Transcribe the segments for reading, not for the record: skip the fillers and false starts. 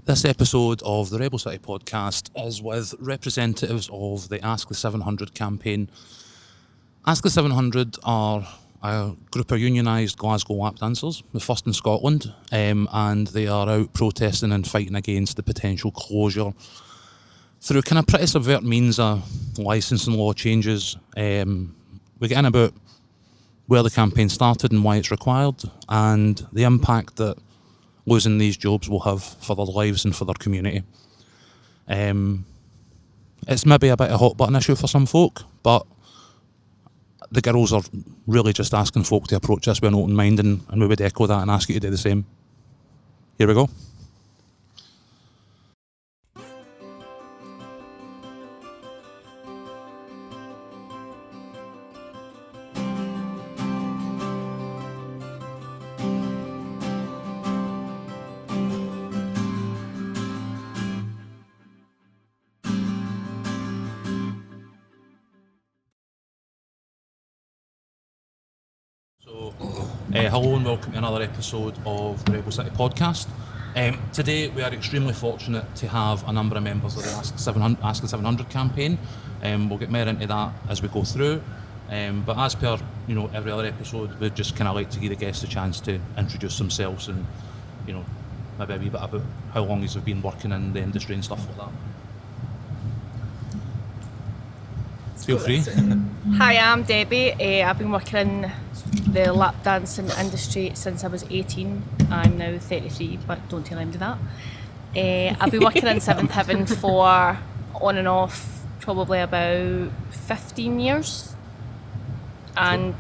This episode of the Rebel City podcast is with representatives of the Ask the 700 campaign. Ask the 700 are a group of unionised Glasgow lap dancers, the first in Scotland, and they are out protesting and fighting against the potential closure through kind of pretty subvert means of licensing law changes. We get in about where the campaign started and why it's required, and the impact that losing these jobs will have for their lives and for their community. It's maybe a bit of a hot button issue for some folk, but the girls are really just asking folk to approach this with an open mind, and we would echo that and ask you to do the same. Here we go. Hello and welcome to another episode of the Rebel City podcast. Today we are extremely fortunate to have a number of members of the Ask the 700 campaign. We'll get more into that as we go through. But as per every other episode, we'd just kind of like to give the guests a chance to introduce themselves and maybe a wee bit about how long you've been working in the industry and stuff like that. Feel free. Hi, I'm Debbie. I've been working in the lap dancing industry since I was 18. I'm now 33, but don't tell anybody that. I've been working in Seventh Heaven for on and off probably about 15 years. And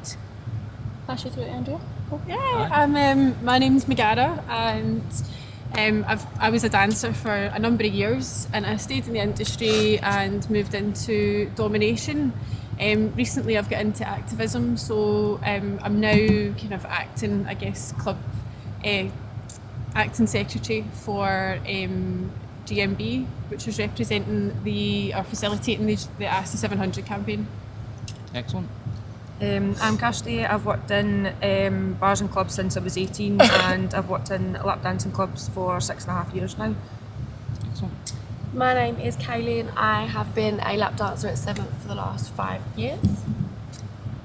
pass you through it, Andrea. Oh. Yeah, my name's Megara, and I was a dancer for a number of years, and I stayed in the industry and moved into domination. Recently I've got into activism, so I'm now kind of acting, club acting secretary for GMB, which is representing facilitating the Ask the 700 campaign. Excellent. I'm Kirsty. I've worked in bars and clubs since I was 18 and I've worked in lap dancing clubs for 6.5 years now. Excellent. My name is Kylie and I have been a lap dancer at Seventh for the last 5 years.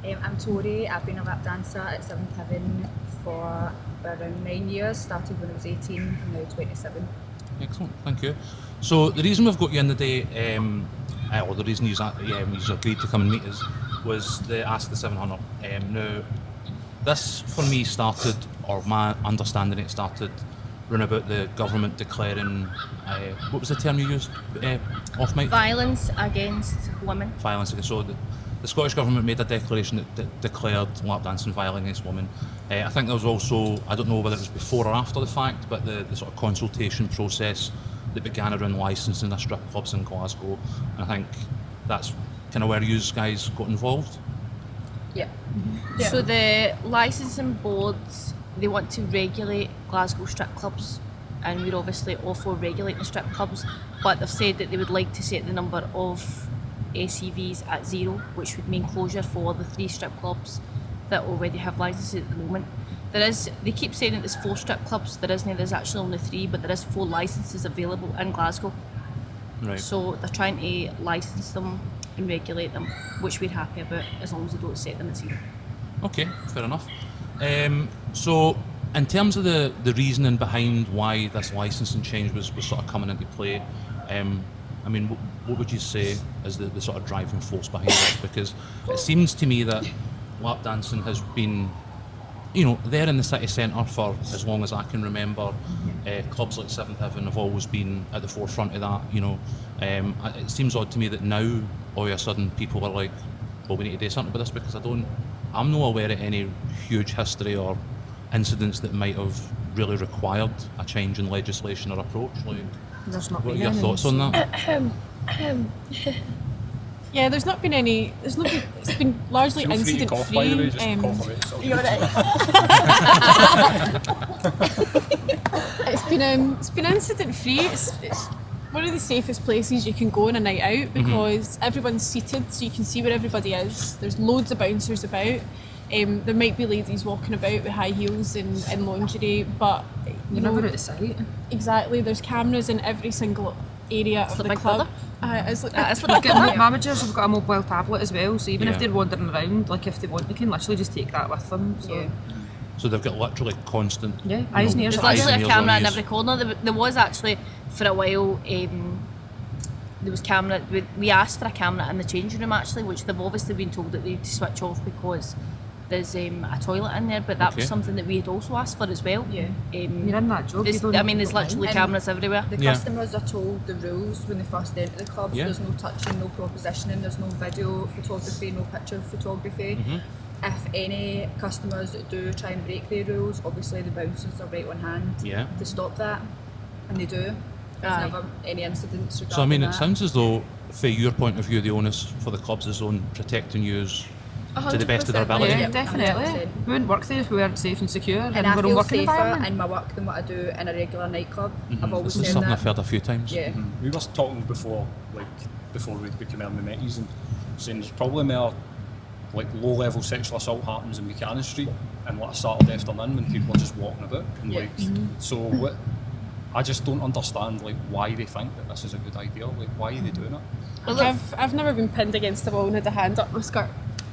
I'm Tori. I've been a lap dancer at Seventh Heaven for around 9 years. Started when I was 18, I'm now 27. Excellent, thank you. So the reason we've got you in today, or the reason you've agreed to come and meet us, was the Ask the 700. Now, this for me started, or my understanding it started, around about the government declaring, what was the term you used off mic? Violence against women. Violence against, so the Scottish Government made a declaration that declared lap dancing violence against women. I think there was also, I don't know whether it was before or after the fact, but the sort of consultation process that began around licensing the strip clubs in Glasgow, and I think that's kind of where you guys got involved. Yeah. So the licensing boards, they want to regulate Glasgow strip clubs, and we're obviously all for regulating strip clubs, but they've said that they would like to set the number of ACVs at 0, which would mean closure for the 3 strip clubs that already have licenses at the moment. They keep saying that there's 4 strip clubs, there's actually only 3, but there is 4 licenses available in Glasgow. Right. So they're trying to license them and regulate them, which we're happy about as long as they don't set them at 0. Okay, fair enough. So in terms of the reasoning behind why this licensing change was sort of coming into play, what would you say is the sort of driving force behind this? Because it seems to me that lap dancing has been there in the city centre for as long as I can remember. Clubs like Seventh Heaven have always been at the forefront of that. It seems odd to me that now all of a sudden people are like, well, we need to do something about this, because I'm not aware of any huge history or incidents that might have really required a change in legislation or approach. There's not what are been your any. thoughts on that? Yeah, there's not been any. It's been largely incident free. It's been incident free. It's one of the safest places you can go on a night out, because everyone's seated, so you can see where everybody is. There's loads of bouncers about. There might be ladies walking about with high heels and lingerie, but You're never out of sight. exactly, there's cameras in every single area of the the Big club. Brother. It's like That's what We've got managers have got a mobile tablet as well, so even Yeah. if they're wandering around, like if they want, they can literally just take that with them. So. Yeah. So they've got literally constant. Yeah, eyes and ears. There's Eyes literally and a ears camera on in you. every corner. There was actually, for a while, there was camera. We asked for a camera in the changing room actually, which they've obviously been told that they need to switch off because there's a toilet in there. But that Okay. was something that we had also asked for as well. Yeah. You're in that job. There's literally And cameras everywhere. The Yeah. customers are told the rules when they first enter the club. Yeah. There's no touching, no propositioning, there's no video photography, no picture photography. Mm-hmm. If any customers do try and break their rules, obviously the bouncers are right on hand Yeah. to stop that, and they do. There's Aye. never any incidents regarding So I mean, it that. sounds as though, from your point of view, the onus for the clubs is on protecting yous to the best of their 100%. ability. Yeah, Yeah, definitely. 100%. We wouldn't work there if we weren't safe and secure and and I we're feel working safer environment. in my work than what I do in a regular nightclub. I've always This is said something that. I've heard a few times. Yeah. We were talking before we came in, we met yous and saying there's probably more like low-level sexual assault happens in Buchanan Street and like a Saturday afternoon when people are just walking about and Yeah. like so what I just don't understand like why they think that this is a good idea. Like why are they doing it? Well, look, I've never been pinned against the wall and had a hand up my skirt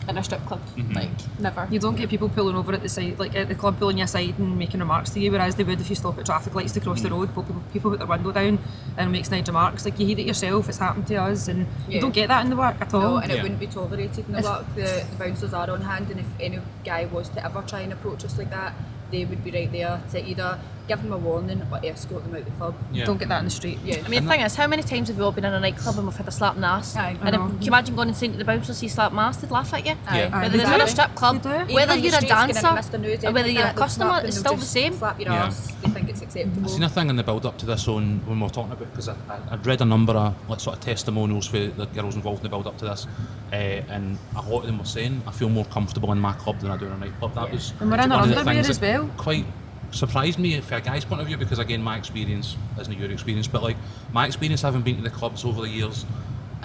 in a strip club. Like, never. You don't get people pulling over at the side, like at the club pulling you aside and making remarks to you, whereas they would if you stop at traffic lights to cross the road. People put their window down and make snide remarks. Like you hear it yourself, it's happened to us, and you Yeah. don't get that in the work at all. No, and Yeah. it wouldn't be tolerated in the work. The bouncers are on hand, and if any guy was to ever try and approach us like that, they would be right there to either give them a warning or escort them out the club. Yeah. Don't get that in the street. Yeah. I mean, the thing is, how many times have we all been in a nightclub and we've had a slap in the ass? Aye. And I know. can you imagine going and saying to the bouncers, "He slapped my ass," they'd laugh at you. Aye. Yeah. Whether it's in a Exactly. strip club, They do. Even whether on the you're a streets, getting dancer, into Mr. News, or whether anything you're a like that, they'll customer, snap and it's they'll still the just same. Slap your Yeah. arse. They think it's acceptable. I seen a thing in the build up to this when we were talking about because I'd read a number of like sort of testimonials for the girls involved in the build up to this, and a lot of them were saying I feel more comfortable in my club than I do in a nightclub. That was And we're in our one of the underwear things as that well. Quite surprised me from a guy's point of view because again my experience isn't your experience, but like my experience having been to the clubs over the years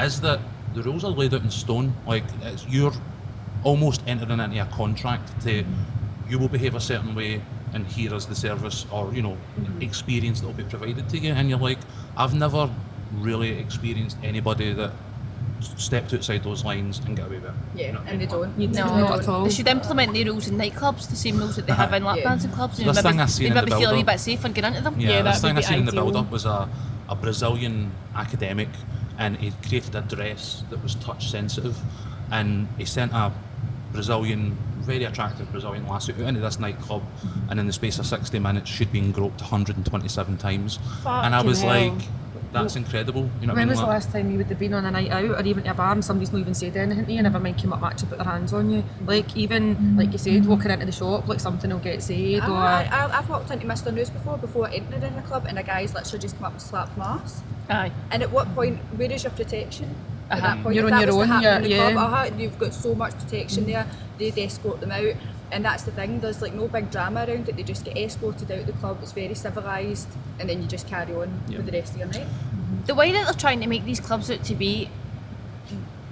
is that the rules are laid out in stone. Like you're almost entering into a contract to you will behave a certain way and here is the service or experience that will be provided to you, and you're like, I've never really experienced anybody that stepped outside those lines and got away with it. Yeah, You know, and they don't. No, Not at all. They should implement the rules in nightclubs, the same rules that they have in lap Yeah. dancing clubs. This thing I seen in maybe the feel a wee build-up. bit safer getting into them. Yeah, Yeah, this that thing would I be seen in the ideal. build-up was a Brazilian academic, and he created a dress that was touch sensitive, and he sent a Brazilian, very attractive Brazilian lassie out into this nightclub, and in the space of 60 minutes she'd been groped 127 times, and I was Fucking hell. like, that's incredible. You know what I When mean? was the Like, last time you would have been on a night out or even to a bar and somebody's not even said anything to you, never mind came up and actually put their hands on you? Like even, like you said, walking into the shop, like something will get said or... I've walked into Mr. News before entering in a club, and a guy's literally just come up and slapped my arse. Aye. And at what point, where is your protection? At Uh-huh. that point, You're if on that your was to own, happen in the yeah. club, you've got so much protection there. They'd escort them out, and that's the thing. There's like no big drama around it. They just get escorted out of the club. It's very civilised, and then you just carry on with the rest of your night. The way that they're trying to make these clubs out to be,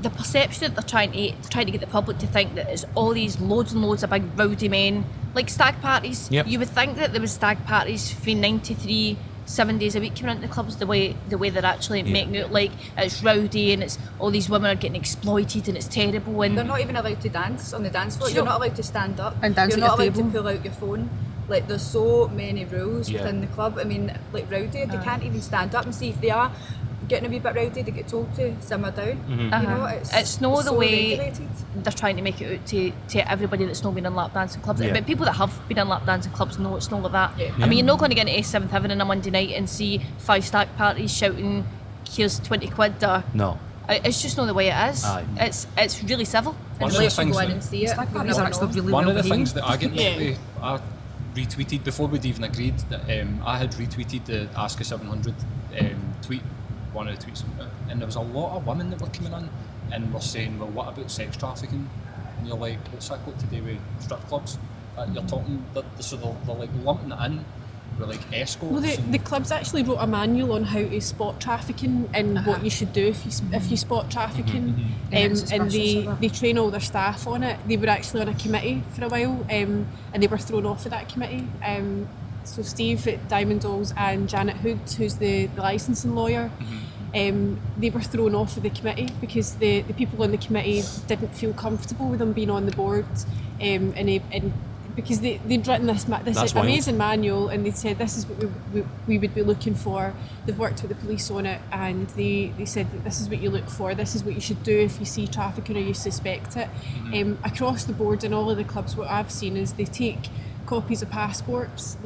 the perception that they're trying to get the public to think that it's all these loads and loads of big rowdy men, like stag parties. Yep. You would think that there was stag parties for 93, 7 days a week coming into the clubs. The way they're actually making it like it's rowdy and it's all these women are getting exploited and it's terrible. And They're not even allowed to dance on the dance floor. Sure. You're not allowed to stand up. And dance You're at not your allowed to table. pull out your phone. Like there's so many rules Yeah. within the club. I mean, like rowdy, they can't even stand up and see if they are getting a wee bit rowdy. They get told to simmer down. You know, It's no the so way- regulated. they're trying to make it out to everybody that's not been in lap dancing clubs. Yeah. But people that have been in lap dancing clubs know it's not like that. Yeah. I mean, you're not going to get into Seventh Heaven on a Monday night and see 5 stag parties shouting, "Here's 20 quid." Or, no. it's just not the way it is. Aye. It's really civil. One of the Unless you things go in that- and see it, Stag you'll parties are never actually know. really One well of the things behaved. that I get Yeah. into, I retweeted before we'd even agreed that I had retweeted the Ask a 700 tweet, one of the tweets, and there was a lot of women that were coming in and were saying, well, what about sex trafficking? And you're like, what's that got to do with strip clubs? You're talking, so they're like lumping it in with like escorts. Well, and the clubs actually wrote a manual on how to spot trafficking and what you should do if you spot trafficking, And and suspicious of they it. train all their staff on it. They were actually on a committee for a while, and they were thrown off of that committee. So Steve at Diamond Dolls and Janet Hood, who's the licensing lawyer, they were thrown off of the committee because the people on the committee didn't feel comfortable with them being on the board, and because they'd written this That's wild. amazing manual, and they said this is what we would be looking for. They've worked with the police on it, and they said that this is what you look for, this is what you should do if you see trafficking or you suspect it. Across the board in all of the clubs, what I've seen is they take copies of passports,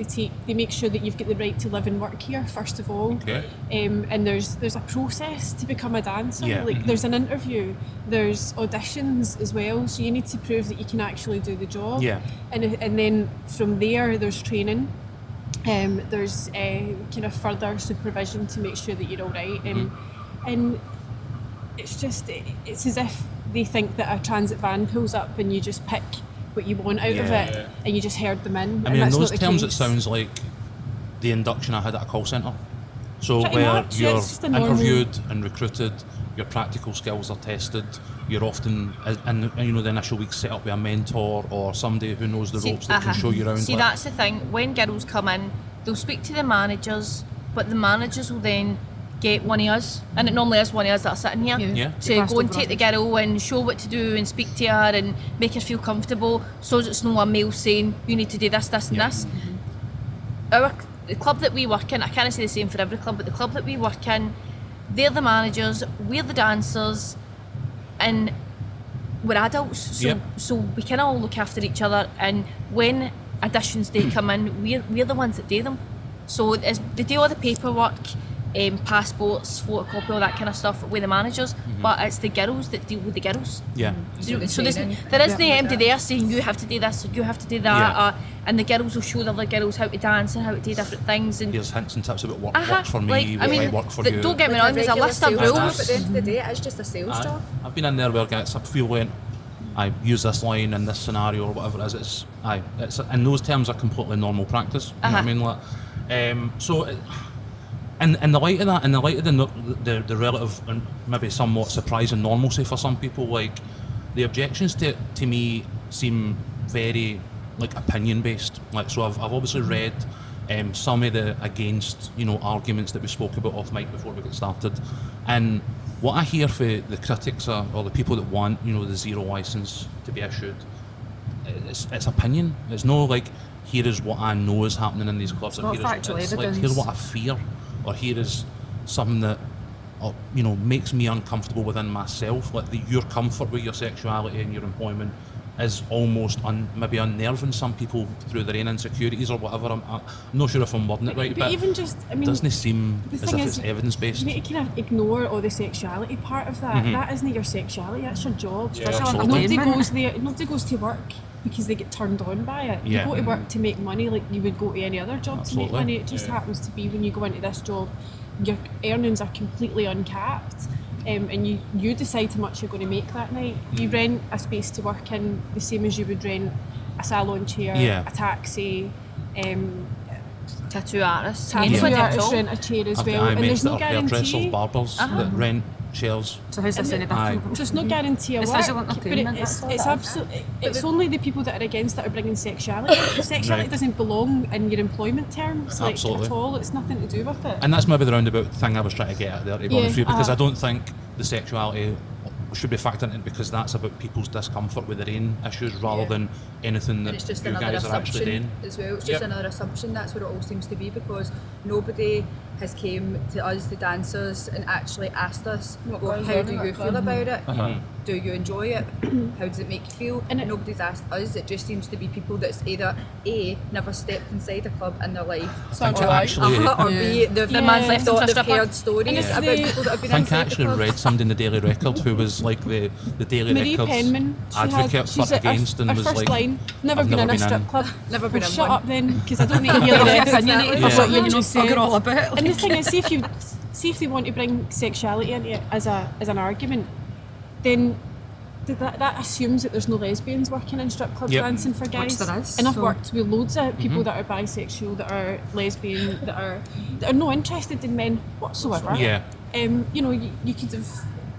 they make sure that you've got the right to live and work here first of all. Okay. And there's a process to become a dancer. Yeah. Like there's an interview, there's auditions as well, so you need to prove that you can actually do the job. Yeah. And then from there there's training. There's kind of further supervision to make sure that you're all right. And it's just it's as if they think that a transit van pulls up and you just pick what you want out of Yeah. it and you just herd them in. I and mean, in that's those not the terms, it case. sounds like the induction I had at a call centre. So Pretty where much, yeah, you're it's just a normal- interviewed and recruited, your practical skills are tested. You're often, and you know, the initial week set up with a mentor or somebody who knows the ropes that can show you around. See, like- that's the thing. When girls come in, they'll speak to the managers, but the managers will then get one of us, and it normally is one of us that are sitting here, Yeah. to go and take the girl and show what to do and speak to her and make her feel comfortable, so it's not a male saying you need to do this, this, and Yeah. this. The club that we work in, I can't say the same for every club, but the club that we work in, they're the managers, we're the dancers, and we're adults, so Yep. so we can all look after each other. And when auditions day come in, we're the ones that do them. So they do all the paperwork, passports, photocopy, all that kind of stuff with the managers, but it's the girls that deal with the girls. Yeah. So the there's, training. there isn't Yeah. anybody there saying you have to do this or you have to do that, Yeah. and the girls will show the other girls how to dance and how to do different things. And Here's hints and tips about what works for me, like, what I mean, might work for the- you. don't get me Like wrong, there's a regular list of sales rules. job, at the end of the day, it's just a sales Aye. job. I've been in there where I feel when I use this line in this scenario or whatever it is. It's in those terms a completely normal practice. You know what I mean? Like, so. In the light of that, in the light of the relative and maybe somewhat surprising normalcy for some people, like the objections to me seem very like opinion based. Like, so I've obviously read some of the against arguments that we spoke about off mic before we get started, and what I hear for the critics or the people that want the zero license to be issued, it's opinion. It's no like here is what I know is happening in these clubs. not Here is- factual it's like evidence. here's what I fear, or here is something that makes me uncomfortable within myself. Like your comfort with your sexuality and your employment is almost maybe unnerving some people through their own insecurities or whatever. I'm not sure if I'm wording it right, But even just, I mean, doesn't it seem the as thing if is, it's evidence based? you need to kind of ignore all the sexuality part of that. That isn't your sexuality, that's your job. Yeah, absolutely. Nobody Entertainment. goes there, nobody goes to work because they get turned on by it. Yeah. You go to work to make money like you would go to any other job to make Absolutely. money. It just happens to be when you go into this job, your earnings are completely uncapped. And you decide how much you're going to make that night. You rent a space to work in the same as you would rent a salon chair, Yeah. a taxi, Tattoo artists, tattoo anybody at artists all. rent a chair as I've well. got And mates there's that no are hairdressers, guarantee. barbers that rent chairs. So how's this any Aye. different? There's no guarantee of It's work, visual but entertainment, it's that's absolutely it's only the people that are against it are bringing sexuality. Sexuality Right. doesn't belong in your employment terms, like Absolutely. at all. It's nothing to do with it. And that's maybe the roundabout thing I was trying to get at there, to be Yeah, honest with you, because I uh-huh. don't think the sexuality should be factored in because that's about people's discomfort with their own issues rather Yeah. than anything that And it's just you another guys are actually assumption doing. as well. It's Yep. just another assumption. That's what it all seems to be because nobody has came to us, the dancers, and actually asked us, well, how do you feel about it? Do you enjoy it? How does it make you feel? And it- Nobody's asked us. It just seems to be people that's either A, never stepped inside a club in their life, think I actually- or B, they've The man's left them for a thought they've stripper. heard stories And it's about the- people that have been I think I inside actually the club. read somebody in the Daily Record who was like the Daily Marie Record's Penman, advocate she's for against and her was first like, line, never I've been never in a been strip in. Never club. been Well, in shut one. up then, because I don't need to hear the rest. Exactly. Yeah. What you You just know, said. bugger all about. And the thing is, see if they want to bring sexuality into it as an argument, then that assumes that there's no lesbians working in strip clubs Yep. dancing for guys. there is, And I've so- worked with loads of people that are bisexual, that are lesbian, that are not interested in men whatsoever. Yeah. You know, you could have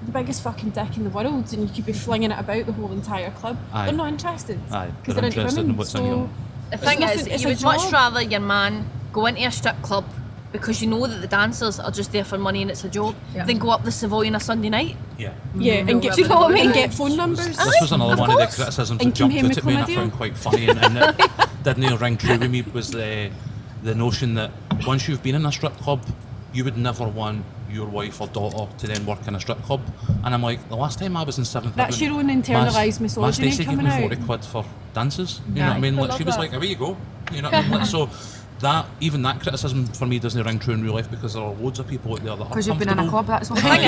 the biggest fucking dick in the world and you could be flinging it about the whole entire club. Aye. They're not interested. Aye, Because they're they're into interested in women. what's in So you. The it's thing nothing- is, it's you a would much job. rather your man go into a strip club because you know that the dancers are just there for money and it's a job, than go up the Savoy on a Sunday night. Yeah. Yeah, and get, Do you know what I mean? and get phone numbers. This was another Of one of the course. criticisms And that jumped Kim out at me and I Hamill found quite funny and that didn't ring true with me was the notion that once you've been in a strip club, you would never want your wife or daughter to then work in a strip club. And I'm like, the last time I was in 7th That's Heaven, your own internalised my misogyny Stacey gave coming me out. 40 quid for dances. You know what I mean? I Like, she love was that. like, away you go. You know what I mean? Like, so that even that criticism for me doesn't ring true in real life because there are loads of people out there that are Because you've been in a comfortable. club, that's what The thing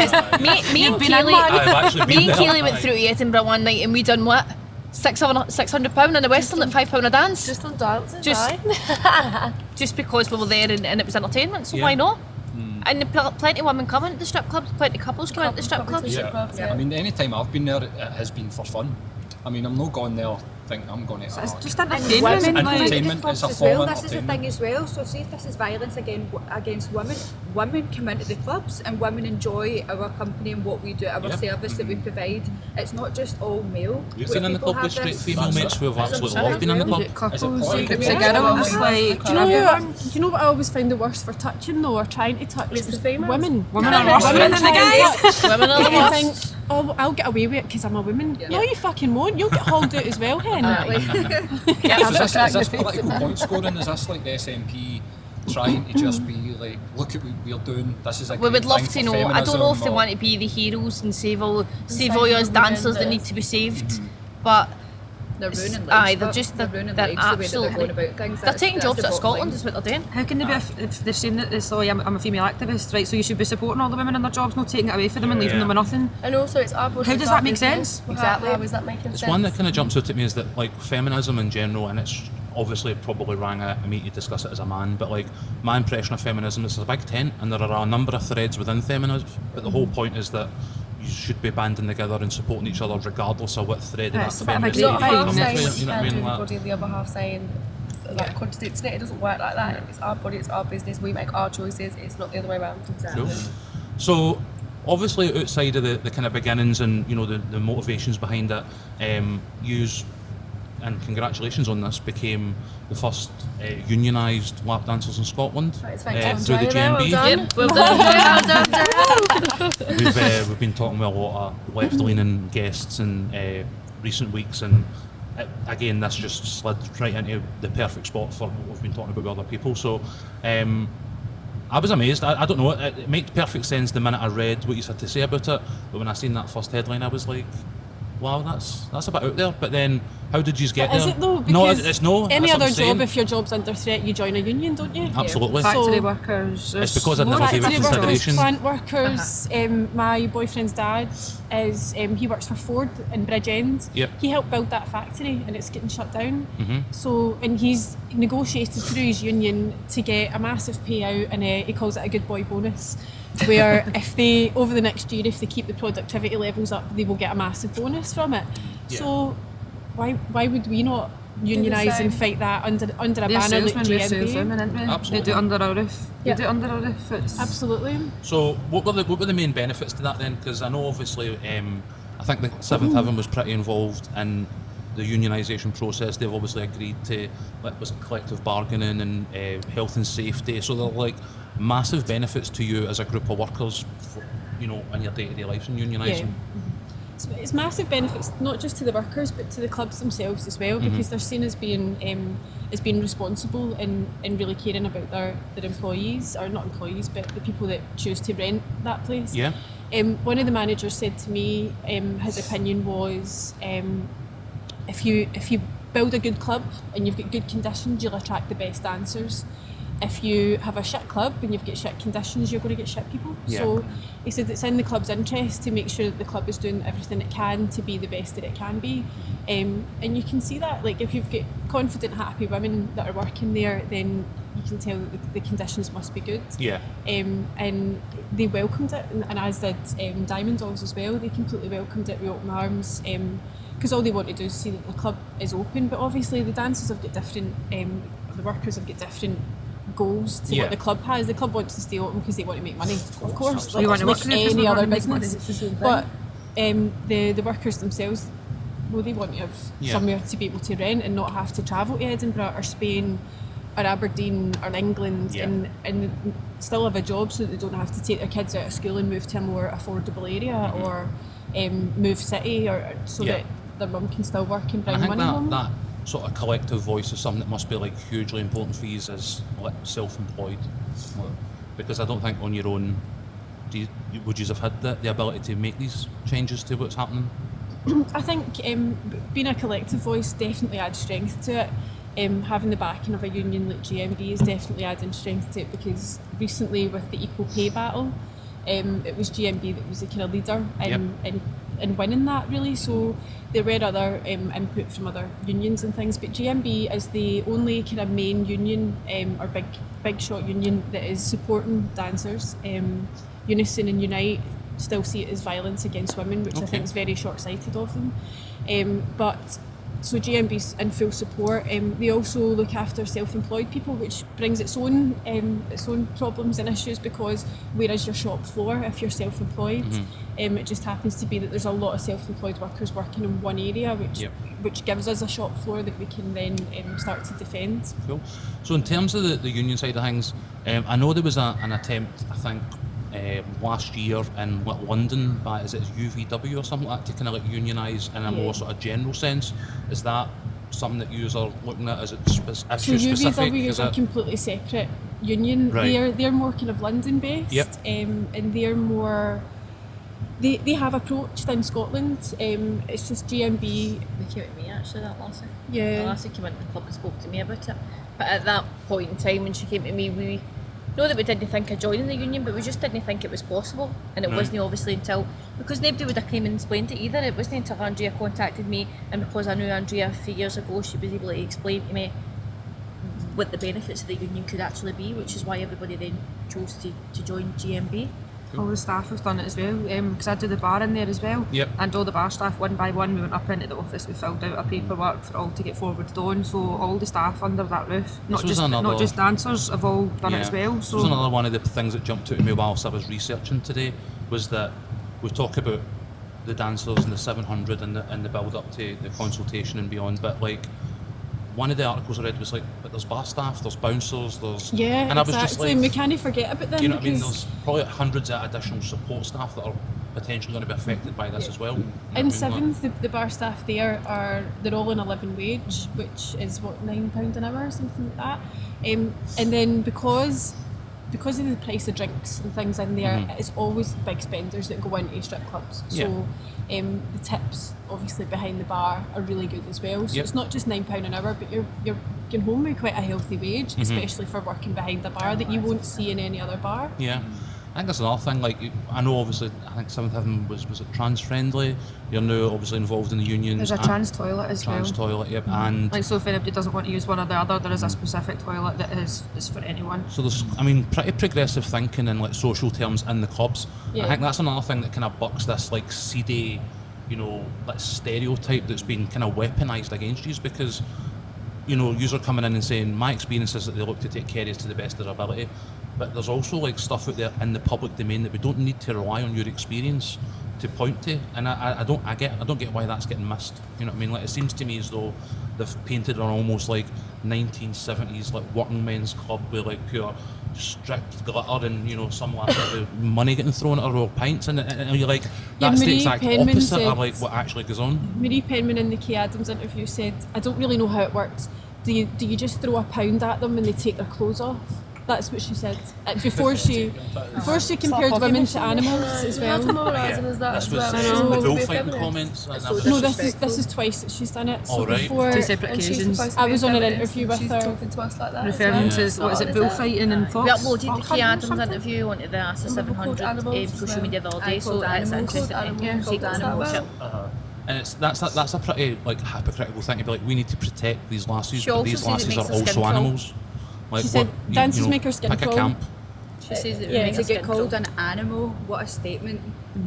is, me and been in Keely, one. I've actually been me and there. Keely went through to Edinburgh one night and we done what? £600 in the Western at £5 a dance. Just on dancing, Just- aye. Just because we were there and it was entertainment, so Yeah. why not? And plenty of women come into the strip clubs, plenty of couples come into the strip clubs. I mean, any time I've been there, it has been for fun. I mean, I'm not going there thinking I'm going to. It's just And entertainment. women like- entertainment. clubs It's a as form well. of This is the entertainment. thing as well. So see if this is violence against women, women come into the clubs and women enjoy our company and what we do, our Yep. service that we provide. It's not just all male. You've where been in the people club with have straight this- female mates who have absolutely sure loved being in the as club. well. Couples, political? groups of Yeah. girls, Yeah. like, Do you know everyone. what? Do you know what I always found the worst for touching though, or trying to touch? It's the was females. women. Women are worse for it than the guys. Women are the You worst. think, oh, I'll get away with it because I'm a woman. No, you fucking won't. You'll get hauled out as well, hen. So is this political point scoring? Is this like the SNP trying to just be like, look at what we're doing? This is a We great would love thing to for know. I don't know if feminism," they or- want to be the heroes and save all saving us the dancers women that that- need to be saved, but They're ruining lives. aye, they're they're ruining lives the way that they're absolutely going about things. they're taking That's jobs the out of bottom Scotland. line. Is what they're doing. How can they be if they're saying that it's like I'm a female activist, right? So you should be supporting all the women in their jobs, not taking it away from them and leaving Yeah. them with nothing. And also, it's our body. How it's does our that make business. sense? Exactly. How is that making It's sense? one that kind of jumps out at me is that like feminism in general, and it's obviously probably rang at me to discuss it as a man, but like my impression of feminism is it's a big tent and there are a number of threads within feminism, but the whole point is that you should be banding together and supporting each other regardless of what thread Yeah, of it's that a bit of a feminism Not you Fine. half come saying into, what you you know what I can mean? do Like, body, the other half saying like contradicting it. It doesn't work like that. It's our body, it's our business. We make our choices. It's not the other way around. Cool. So obviously outside of the kind of beginnings and you know the motivations behind it, yous, and congratulations on this, became the first unionised lap dancers in Scotland Right, thanks, through the Andrea, GMB. well done. Yep, well done. Well done. We've been talking with a lot of left-leaning guests in recent weeks, and again, this just slid right into the perfect spot for what we've been talking about with other people. So, I was amazed. I don't know. It made perfect sense the minute I read what you had to say about it, but when I seen that first headline, I was like, "Wow, that's a bit out there." But then, how did you get Is there? it though? No, Because it's no. Any that's what other I'm saying. job, if your job's under threat, you join a union, don't you? Absolutely. Factory So- workers. It's because I'd never Factory gave it workers, consideration. plant workers. My boyfriend's dad is he works for Ford in Bridgend. Yep. He helped build that factory, and it's getting shut down. Mhm. So, and he's negotiated through his union to get a massive payout, and he calls it a good boy bonus. Where if they over the next year, if they keep the productivity levels up, they will get a massive bonus from it. Yeah. So, why would we not unionise and fight that under a They're banner like salesmen, we're GMB? saleswomen, aren't we? Absolutely. They do it under our roof. Yeah. They do it under our roof. It's Absolutely. So what were the main benefits to that then? Because I know obviously I think the Seventh Heaven was pretty involved in the unionisation process. They've obviously agreed to was it collective bargaining and health and safety. So they're like massive benefits to you as a group of workers, for, you know, in your day-to-day lives and unionising. It's massive benefits not just to the workers but to the clubs themselves as well, because they're seen as being responsible and really caring about their employees, or not employees but the people that choose to rent that place. Yeah. One of the managers said to me his opinion was if you build a good club and you've got good conditions, you'll attract the best dancers. if you have a shit club and you've got shit conditions, you're going to get shit people. Yeah. So he said it's in the club's interest to make sure that the club is doing everything it can to be the best that it can be. And you can see that, like, if you've got confident, happy women that are working there, then you can tell that the conditions must be good. Yeah. And they welcomed it, and as did Diamond Dolls as well. They completely welcomed it with open arms, because all they want to do is see that the club is open. But obviously the dancers have got different, the workers have got different goals to Yeah. what the club has. The club wants to stay open because they want to make money, of course, We want to work like there because any we want other to make money. business. It's the same thing. But the workers themselves, well, they want to have Yeah. somewhere to be able to rent and not have to travel to Edinburgh or Spain or Aberdeen or England, Yeah. and still have a job so that they don't have to take their kids out of school and move to a more affordable area or move city, or so Yeah. that their mum can still work and I bring think money home. that sort of collective voice is something that must be like hugely important for you as like self-employed, because I don't think on your own would you have had the ability to make these changes to what's happening. I think being a collective voice definitely adds strength to it. Having the backing of a union like GMB is definitely adding strength to it, because recently with the equal pay battle, it was GMB that was the kind of leader in winning that, really. So there were other input from other unions and things, but GMB is the only kind of main union or big shot union that is supporting dancers. Unison and Unite still see it as violence against women, which I think is very short-sighted of them. But so GMB's in full support. They also look after self-employed people, which brings its own problems and issues, because where is your shop floor if you're self-employed? It just happens to be that there's a lot of self-employed workers working in one area, which gives us a shop floor that we can then start to defend. Cool. So in terms of the union side of things, I know there was an attempt, I think, last year in London by, is it UVW or something like that, to kind of like unionise in a more sort of general sense. Is that something that you are looking at? Is it issue specific? So UVW is a completely separate union. Right. They're more kind of London based, and they're more. They have approached in Scotland. It's just GMB. They came to me actually, that lassie. Yeah. The lassie came into the club and spoke to me about it. But at that point in time when she came to me, we know that we didn't think of joining the union, but we just didn't think it was possible. And it wasn't obviously until, because nobody would have came and explained it either, it wasn't until Andrea contacted me, and because I knew Andrea a few years ago, she was able to explain to me what the benefits of the union could actually be, which is why everybody then chose to join GMB. All the staff have done it as well, because I do the bar in there as well. Yep. And all the bar staff, one by one, we went up into the office, we filled out our paperwork for all to get forwarded on. So all the staff under that roof, not just dancers, have all done it as well. So This was another one of the things that jumped out at me whilst I was researching today, was that we talk about the dancers and the 700 and the build up to the consultation and beyond, but like one of the articles I read was like, but there's bar staff, there's bouncers, there's... Yeah, and I was exactly. just like, and we can't forget about them. you know what I mean? because There's probably hundreds of additional support staff that are potentially going to be affected by this as well. You know what I in mean? Seventh, the bar staff they're all on a living wage, which is what, £9 an hour or something like that. And then because of the price of drinks and things in there, it's always big spenders that go into strip clubs. So the tips obviously behind the bar are really good as well. So it's not just £9 an hour, but you're going home with quite a healthy wage, especially for working behind the bar that you won't see in any other bar. Yeah. I think that's another thing, like, I know obviously, I think Seventh Heaven was it trans friendly? You're now obviously involved in the unions. there's a trans toilet as well. Trans toilet, yep. And Like, so if anybody doesn't want to use one or the other, there is a specific toilet that is for anyone. so there's, I mean, pretty progressive thinking in like social terms in the clubs. Yeah. I think that's another thing that kind of bucks this like seedy, you know, like stereotype that's been kind of weaponised against you, because, you know, users are coming in and saying, my experience is that they look to take care of us to the best of their ability. But there's also like stuff out there in the public domain that we don't need to rely on your experience to point to, and I don't get why that's getting missed. You know what I mean? Like, it seems to me as though they've painted an almost like 1970s like working men's club with like pure strict glitter and, you know, some lads with money getting thrown at her or pints, and you're like, that's the Marie exact Penman opposite said- of like what actually goes on. Marie Penman in the Kay Adams interview said, I don't really know how it works. Do you just throw £1 at them and they take their clothes off? That's what she said. Before she compared women to animals as well. Demoralising as that This as was well. I She's know. the supposed to be a bullfighting feminist. comments. And so that was- No, disrespectful. this is twice that she's done it. So Oh, right. before, Two separate And she's occasions. supposed to I be was a on an feminist, interview and with she's her. talking to us like that. Referring as well. to, what is it, bullfighting and We Fox? uploaded the Key Adams interview onto the Ask the Remember called 700 animals as social well? media the other day, Aye, so called it's animals. interesting. Called to animals. take Called this animals. out. And that's a pretty like hypocritical thing to be like, we need to protect these lassies, She but also these said it lassies makes are her skin also crawl. animals. Like, She said dances make her skin pick a crawl. camp. She says it Yeah, makes To her get skin called crawl. an animal, what a statement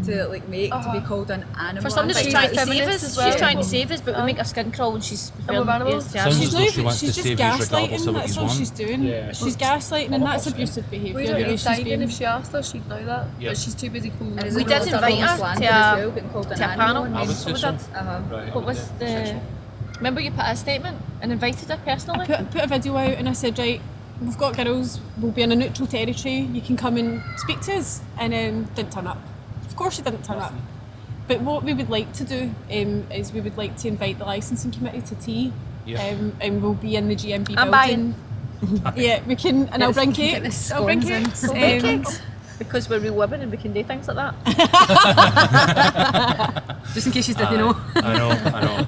to like make to be called an animal. For somebody I'm she's like, trying to save feminist us, as well. she's trying to save us, but we make her skin crawl when she's we're filmed animals. against Sounds the she's as not though she even, wants she's to just save yous regardless gaslighting. of what That's you all want. she's doing. Yeah. She's gaslighting, and that's 100%. abusive behaviour. We the don't way need she's Simon. being. If she asked her, she'd know that. Yeah. But she's too busy calling And us. is We it did not invite a her slander to as a- well, getting called an to a animal panel. and I would then- say We so. did. What was the? Remember you put a statement and invited her personally? Put a video out, and I said, right, we've got girls. We'll be in a neutral territory. You can come and speak to us, and didn't turn up. Of course, she didn't turn up. But what we would like to do is we would like to invite the licensing committee to tea, Yeah. and we'll be in the GMB I'm building. Yeah, we can, and I'll bring Get the cakes. I'll bring scones in. cakes. We'll make cakes. Because we're real women and we can do things like that. Just in case you didn't know. I know.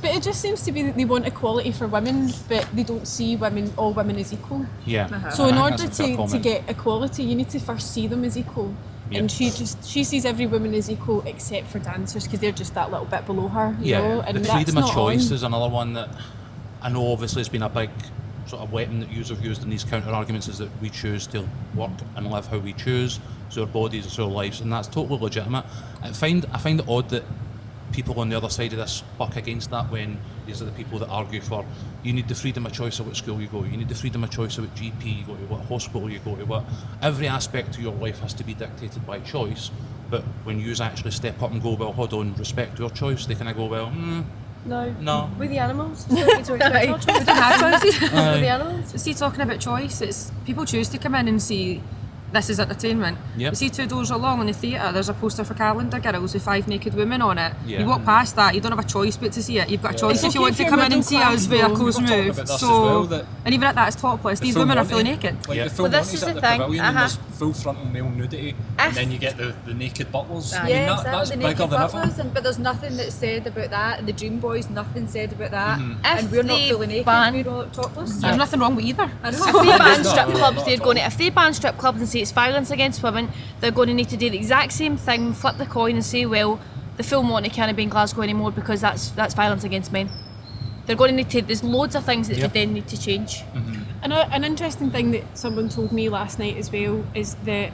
But it just seems to be that they want equality for women, but they don't see all women as equal. Yeah. So in I think order that's a fair to comment. get equality, you need to first see them as equal. Yeah. And she sees every woman as equal except for dancers because they're just that little bit below her. You know? And the that's freedom of not choice on. is another one that I know obviously has been a big sort of weapon that users have used in these counter arguments, is that we choose to work and live how we choose, so our bodies, it's our lives, and that's totally legitimate. I find it odd that people on the other side of this buck against that when these are the people that argue for you need the freedom of choice of what school you go, you need the freedom of choice of what GP you go to, what hospital you go to, what every aspect of your life has to be dictated by choice. But when you actually step up and go, well, hold on, respect your choice, they kind of go, well, no. We're the animals. We don't need to respect our choices. We don't have choices. We're the animals. See, talking about choice, it's people choose to come in and see this is entertainment. Yep. You see 2 doors along in the theatre, there's a poster for Calendar Girls with 5 naked women on it. Yeah. You walk past that, you don't have a choice but to see it. You've got a choice It's if you okay want if to you're come in and middle see class, us with a though. closed We're talking move. about this as So, well, that and even at that, it's topless. These full women are Monty, fully naked. Like Yeah. the full Well, this Monty's is at the the thing, pavilion and uh-huh. there's full frontal male nudity, and then you get the naked butlers. I mean, Yeah, that's exactly. The bigger naked than butlers, ever. but there's nothing that's said about that. The Dream Boys, nothing said about that. If And we're not they fully naked, ban- we're all topless. There's nothing wrong with either. I If know. they ban No, strip no, clubs, not they're at going all. to. If they ban strip clubs and say it's violence against women, they're going to need to do the exact same thing, flip the coin, and say, well, the full Monty can't be in Glasgow anymore because that's violence against men. They're going to need to. There's loads of things that Yep. they then need to change. An interesting thing that someone told me last night as well is that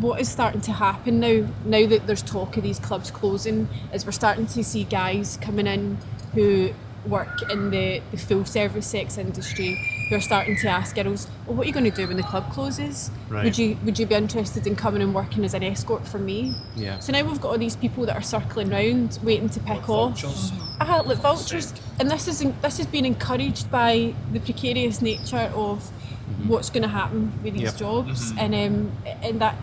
what is starting to happen now that there's talk of these clubs closing, is we're starting to see guys coming in who work in the full service sex industry who are starting to ask girls, well, what are you going to do when the club closes? Right. Would you be interested in coming and working as an escort for me? Yeah. So now we've got all these people that are circling round waiting to pick off. Vultures. Like vultures, and this has been encouraged by the precarious nature of what's going to happen with these Yep. jobs, and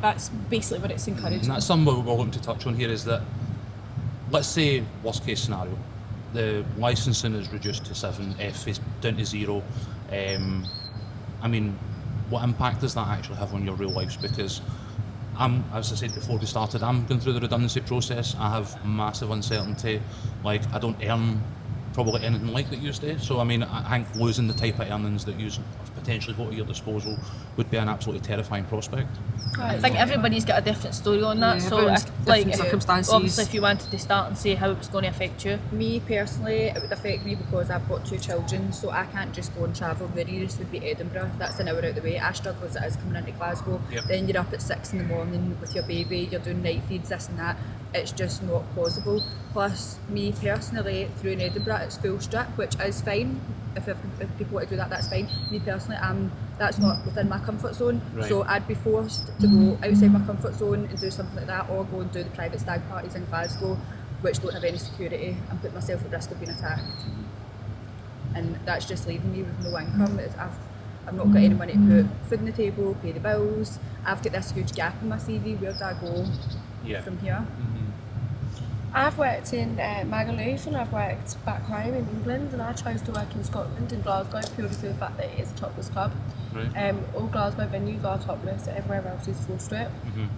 that's basically what it's encouraging. And that's something we're looking to touch on here, is that, let's say, worst case scenario, the licensing is reduced to 7, F is down to 0. I mean, what impact does that actually have on your real lives? Because as I said before we started, I'm going through the redundancy process. I have massive uncertainty. Like, I don't earn probably anything like that used to. So I mean, I think losing the type of earnings that you potentially got at your disposal would be an absolutely terrifying prospect. I think everybody's got a different story on that. Yeah, so, everyone's different if- circumstances. obviously, if you wanted to start and say how it's going to affect you, Me personally, it would affect me because I've got 2 children, so I can't just go and travel. The nearest would be Edinburgh. That's an hour out the way. I struggle as it is coming into Glasgow. Yep. Then you're up at 6 in the morning with your baby. You're doing night feeds, this and that. It's just not plausible. Plus, me personally, through in Edinburgh, it's full strip, which is fine. If people want to do that, that's fine. Me personally, that's not within my comfort zone. Right. So I'd be forced to go outside my comfort zone and do something like that, or go and do the private stag parties in Glasgow, which don't have any security, and put myself at risk of being attacked. And that's just leaving me with no income. I've not got any money to put food on the table, pay the bills. I've got this huge gap in my CV. Where do I go Yeah. from here? I've worked in Magaluf and I've worked back home in England, and I chose to work in Scotland, in Glasgow, purely for the fact that it is a topless club. Right. All Glasgow venues are topless, everywhere else is full strip.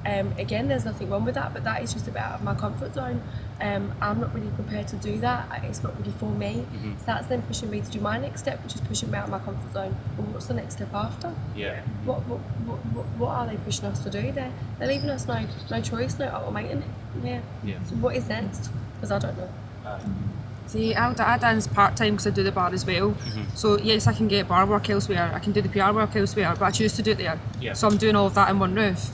Again, there's nothing wrong with that, but that is just a bit out of my comfort zone. I'm not really prepared to do that. It's not really for me. So that's then pushing me to do my next step, which is pushing me out of my comfort zone. Well, what's the next step after? Yeah. What are they pushing us to do there? They're leaving us no choice, no ultimatum. Yeah. So what is next? Because I don't know. See, I dance part-time because I do the bar as well. So yes, I can get bar work elsewhere, I can do the PR work elsewhere, but I choose to do it there. Yeah. So I'm doing all of that in one roof.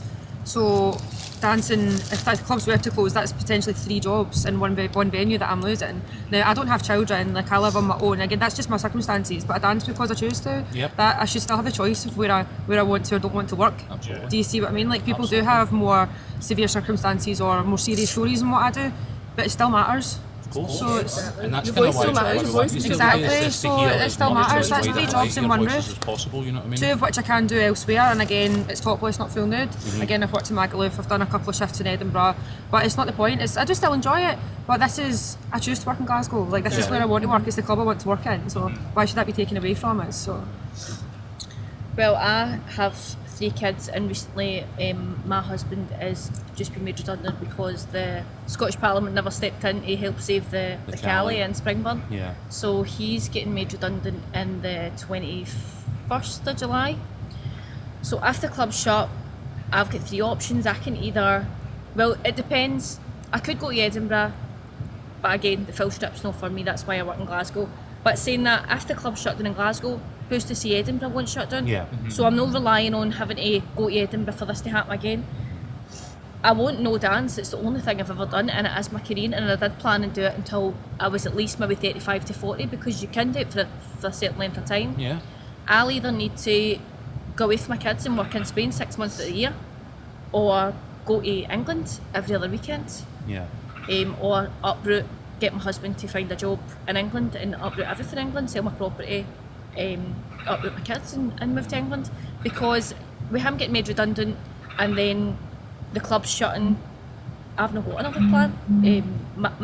So dancing, if the clubs were to close, that's potentially 3 jobs in one venue that I'm losing. Now, I don't have children, like I live on my own. Again, that's just my circumstances, but I dance because I choose to. Yep. That I should still have a choice of where I want to or don't want to work. Absolutely. Do you see what I mean? Like people do have more severe circumstances or more serious stories than what I do, but it still matters. Of course. So it's, And that's Your kind of voice why still matters, your voice is Exactly, it's just to so hear it as still much matters. as That's wide 3 a jobs in variety one of voices roof. as possible, you know what I mean? 2 of which I can do elsewhere, and again, it's topless, not full nude. Again, I've worked in Magaluf, I've done a couple of shifts in Edinburgh, but it's not the point. I do still enjoy it, but I choose to work in Glasgow. Like this is where I want to work. It's the club I want to work in. So why should that be taken away from us? So Well, I have 3 kids, and recently my husband has just been made redundant because the Scottish Parliament never stepped in to help save the Calais in Springburn. Yeah. So he's getting made redundant in the 21st of July. So if the club's shut, I've got 3 options. I can either, well, it depends. I could go to Edinburgh, but again, the full strip's not for me. That's why I work in Glasgow. But saying that, if the club's shut down in Glasgow, who's to say Edinburgh won't shut down? Yeah. So I'm not relying on having to go to Edinburgh for this to happen again. I won't know dance. It's the only thing I've ever done, and it is my career, and I did plan and do it until I was at least maybe 35 to 40, because you can do it for a certain length of time. Yeah. I'll either need to go away with my kids and work in Spain 6 months of the year, or go to England every other weekend, Yeah. or uproot, get my husband to find a job in England and uproot everything in England, sell my property, uproot my kids and move to England, because with him getting made redundant and then the club's shutting, I've not got another plan.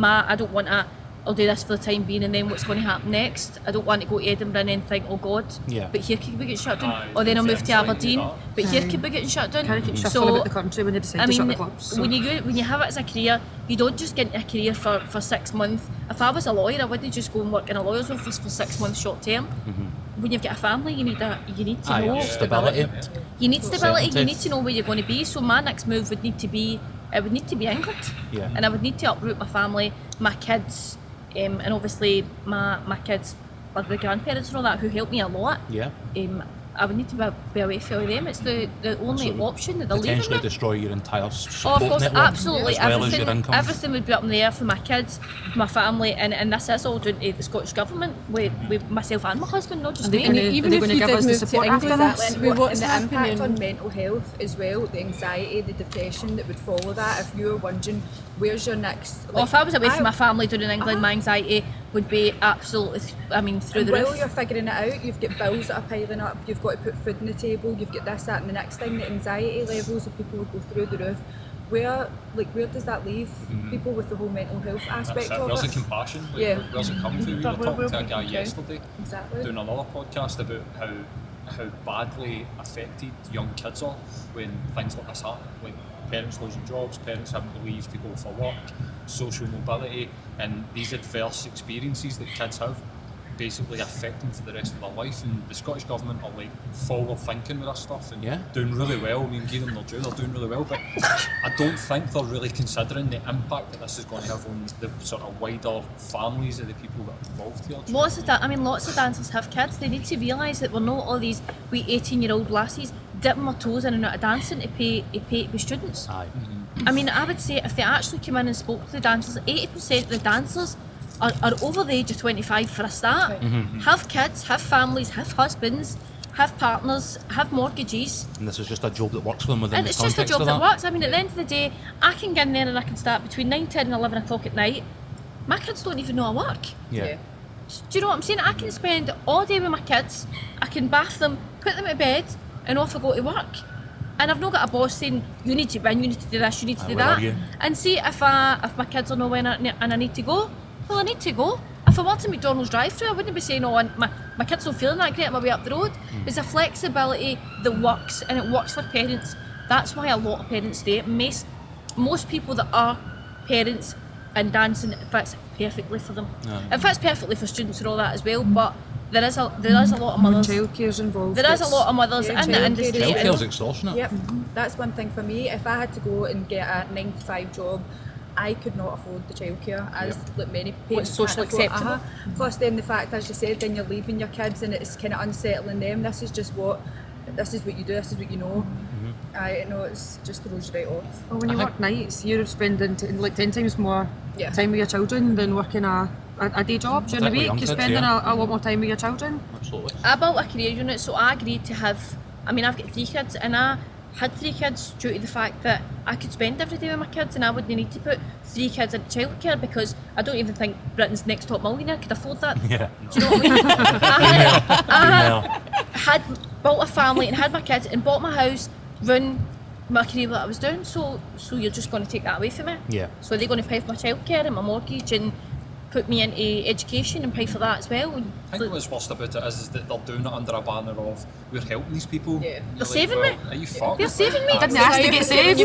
I don't want to, I'll do this for the time being, and then what's going to happen next? I don't want to go to Edinburgh and then think, oh God, Yeah. but here could we get shut down, Aye, or then I'll move to things like Aberdeen, that. but here could be getting shut down. kind of keep shuffling about the country when they decide to shut the clubs. So. when you have it as a career, you don't just get into a career for 6 months. If I was a lawyer, I wouldn't just go and work in a lawyer's office for 6 months short term. When you've got a family, you need to Aye, know stability. You need stability. Certainty. You need to know where you're going to be. So my next move would need to be England, Yeah. and I would need to uproot my family, my kids, and obviously my kids, like the grandparents and all that, who help me a lot. Yeah. I would need to be away from them. It's the only So option that they're leaving Potentially me. destroy your entire Oh, support of course, network, absolutely. as well as your income. Everything would be up in the air for my kids, my family, and this is all down to the Scottish Government, with myself and my husband, not just And they- me. and Even Are they if gonna you give did us the move to support after England, this? And, with what's the impact happening, on mental health as well, the anxiety, the depression that would follow that. If you were wondering where's your next, Or if I was away from my family down in England, my anxiety would be absolutely, through and the while roof. you're figuring it out, you've got bills that are piling up, you've got to put food on the table, you've got this, that and the next thing. The anxiety levels of people would go through the roof. Where does that leave people with the whole mental health aspect That's it. of Where's the it? compassion? Like, Yeah. Where's it come from? We were talking to a guy yesterday Exactly. doing another podcast about how badly affected young kids are when things like this happen. Like parents losing jobs, parents having to leave to go for work, social mobility, and these adverse experiences that kids have basically affect them for the rest of their life. And the Scottish Government are like forward thinking with this stuff and Yeah. doing really well. I mean, give them their due, they're doing really well, but I don't think they're really considering the impact that this is going to have on the sort of wider families of the people that are involved here. Lots of dancers have kids. They need to realise that we're not all these wee 18-year-old lassies dipping their toes in and out of dancing to pay to be students. Aye. I mean, I would say if they actually came in and spoke to the dancers, 80% of the dancers are over the age of 25 for a start. Have kids, have families, have husbands, have partners, have mortgages. And this is just a job that works for them within And the it's just context a job of that that. works. I mean, at the end of the day, I can get in there and I can start between 9, 10 and 11 o'clock at night. My kids don't even know I work. Yeah. Do you know what I'm saying? I can spend all day with my kids, I can bath them, put them to bed, and off I go to work. and I've not got a boss saying you need to win, you need to do this, you need to do where are that. you? And see if my kids are not winning and I need to go, well I need to go. If I worked in McDonald's drive-thru, I wouldn't be saying, oh, my kids not feeling that great on my way up the road. There's a flexibility that works, and it works for parents. That's why a lot of parents stay. Most people that are parents and dancing, it fits perfectly for them. It fits perfectly for students and all that as well, but there is a lot of mothers. Childcare's involved. There is a lot of mothers Yeah, in the childcare industry. is- Childcare's extortionate. Yep, that's one thing for me. If I had to go and get a 9 to 5 job, I could not afford the childcare, as like many parents social can't afford. acceptable. Plus, then the fact, as you said, then you're leaving your kids, and it's kind of unsettling them. This is what you do. This is what you know. I know it's just throws you right off. Well, when you work nights, you're spending like 10 times more Yeah. time with your children than working a day job during the Particularly week. young You're kids, spending yeah. a lot more time with your children. Absolutely. I built a career unit, so I agreed to have. I mean, I've got 3 kids, and I had 3 kids due to the fact that I could spend every day with my kids, and I wouldn't need to put 3 kids into childcare because I don't even think Britain's next top millionaire could afford that. Yeah. Do you know what I mean? I had built a family and had my kids and bought my house, run my career that I was doing. So you're just going to take that away from me? Yeah. So are they going to pay for my childcare and my mortgage and put me into education and pay for that as well? And I think what's worst about it is that they're doing it under a banner of we're helping these people. Yeah. You're saving me. Are you fucked? They're saving me. Didn't ask to get saved.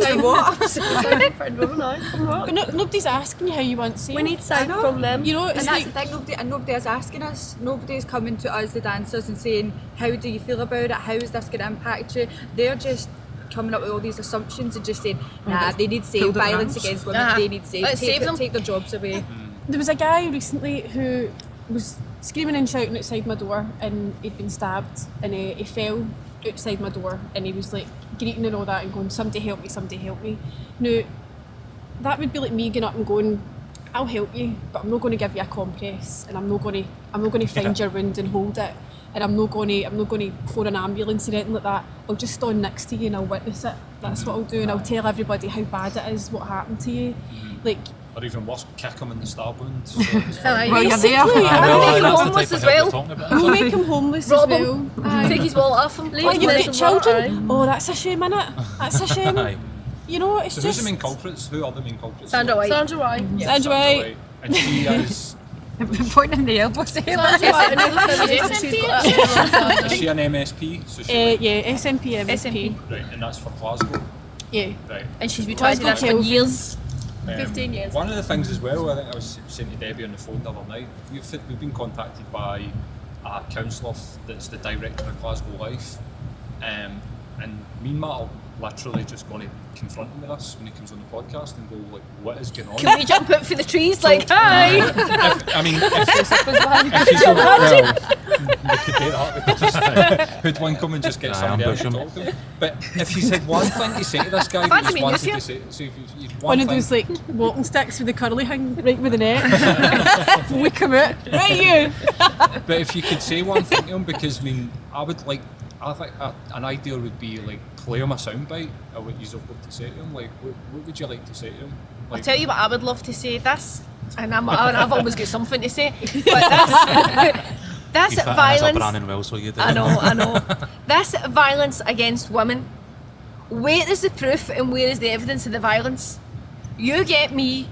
But nobody's asking you how you want saved. We need side know. from them. You know, And it's that's like, the thing, nobody is asking us. Nobody's coming to us, the dancers, and saying, how do you feel about it? How is this going to impact you? They're just coming up with all these assumptions and just saying, nah, they need saved, Pulled at violence hands. against women, Nah. they need saved, Let's save them. take their jobs away. there was a guy recently who was screaming and shouting outside my door, and he'd been stabbed, and he fell outside my door, and he was like greeting and all that and going, somebody help me, somebody help me. Now, that would be like me getting up and going, I'll help you, but I'm not going to give you a compress, and I'm not going to find your wound and hold it, and I'm not going to phone an ambulance or anything like that. I'll just stand next to you and I'll witness it. That's what I'll do, and I'll tell everybody how bad it is, what happened to you. Like, Or even worse, kick them in the star wound. Well, you're there. basically, I Well, make him that's the homeless type as of help well. we're talking about. we'll make him homeless Rob as him. well. Take his wallet off him. Oh, you've Leave got some water, children? Oh, that's a shame, innit? That's a shame. Aye. You know, it's So just... who's the main culprits? Who are the main culprits? Sandra White. Sandra White. Sandra White. And she is Pointing the elbow. saying that. Sandra White, another feminist, she's got a is she an MSP? So she yeah, SNP, MSP. SNP. right, and that's for Glasgow. Yeah. Right. And she's been trying to do this for Glasgow years. 15 years. One of the things as well, I think I was saying to Debbie on the phone the other night, we've been contacted by a councillor that's the director of Glasgow Life, and me and Matt are literally just going to confront him with us when he comes on the podcast and go like, what is going on? Can we jump out for the trees like, hi? Hoodwink come and just get Aye, somebody else to ambush him. talk to him. But if he's had one thing to say to this guy, Fancy he just me, wanted Lucia. to say, so if he's One of thing- those like walking sticks with the curly hang right with the net. We come out. Right, you. But if you could say one thing to him, because I mean, I think an idea would be like play him a soundbite of what you've got to say to him. Like, what would you like to say to him? I'll Like, tell you what I would love to say this, and I've always got something to say, but this You fit in as a violence, Brannon well, so you do. I know, this violence against women, where is the proof and where is the evidence of the violence? You get me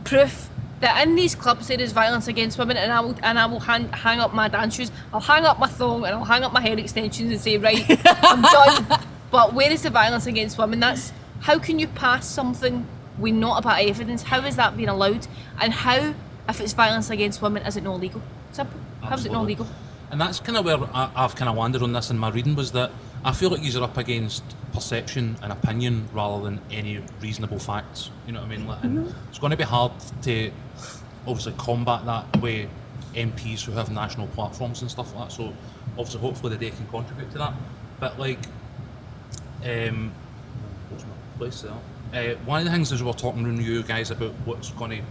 proof that in these clubs there is violence against women, and I will hang up my dance shoes, I'll hang up my thong, and I'll hang up my hair extensions and say, right, I'm done. But where is the violence against women? That's how can you pass something with not about evidence? How is that being allowed? And how, if it's violence against women, is it not legal? Simple. How is it not Absolutely. legal? And that's kind of where I've kind of landed on this in my reading, was that I feel like you're up against perception and opinion rather than any reasonable facts. You know what I mean? Like, and it's going to be hard to obviously combat that with MPs who have national platforms and stuff like that. So obviously, hopefully, the day can contribute to that. But like, what's my place there? One of the things is we were talking to you guys about what's going to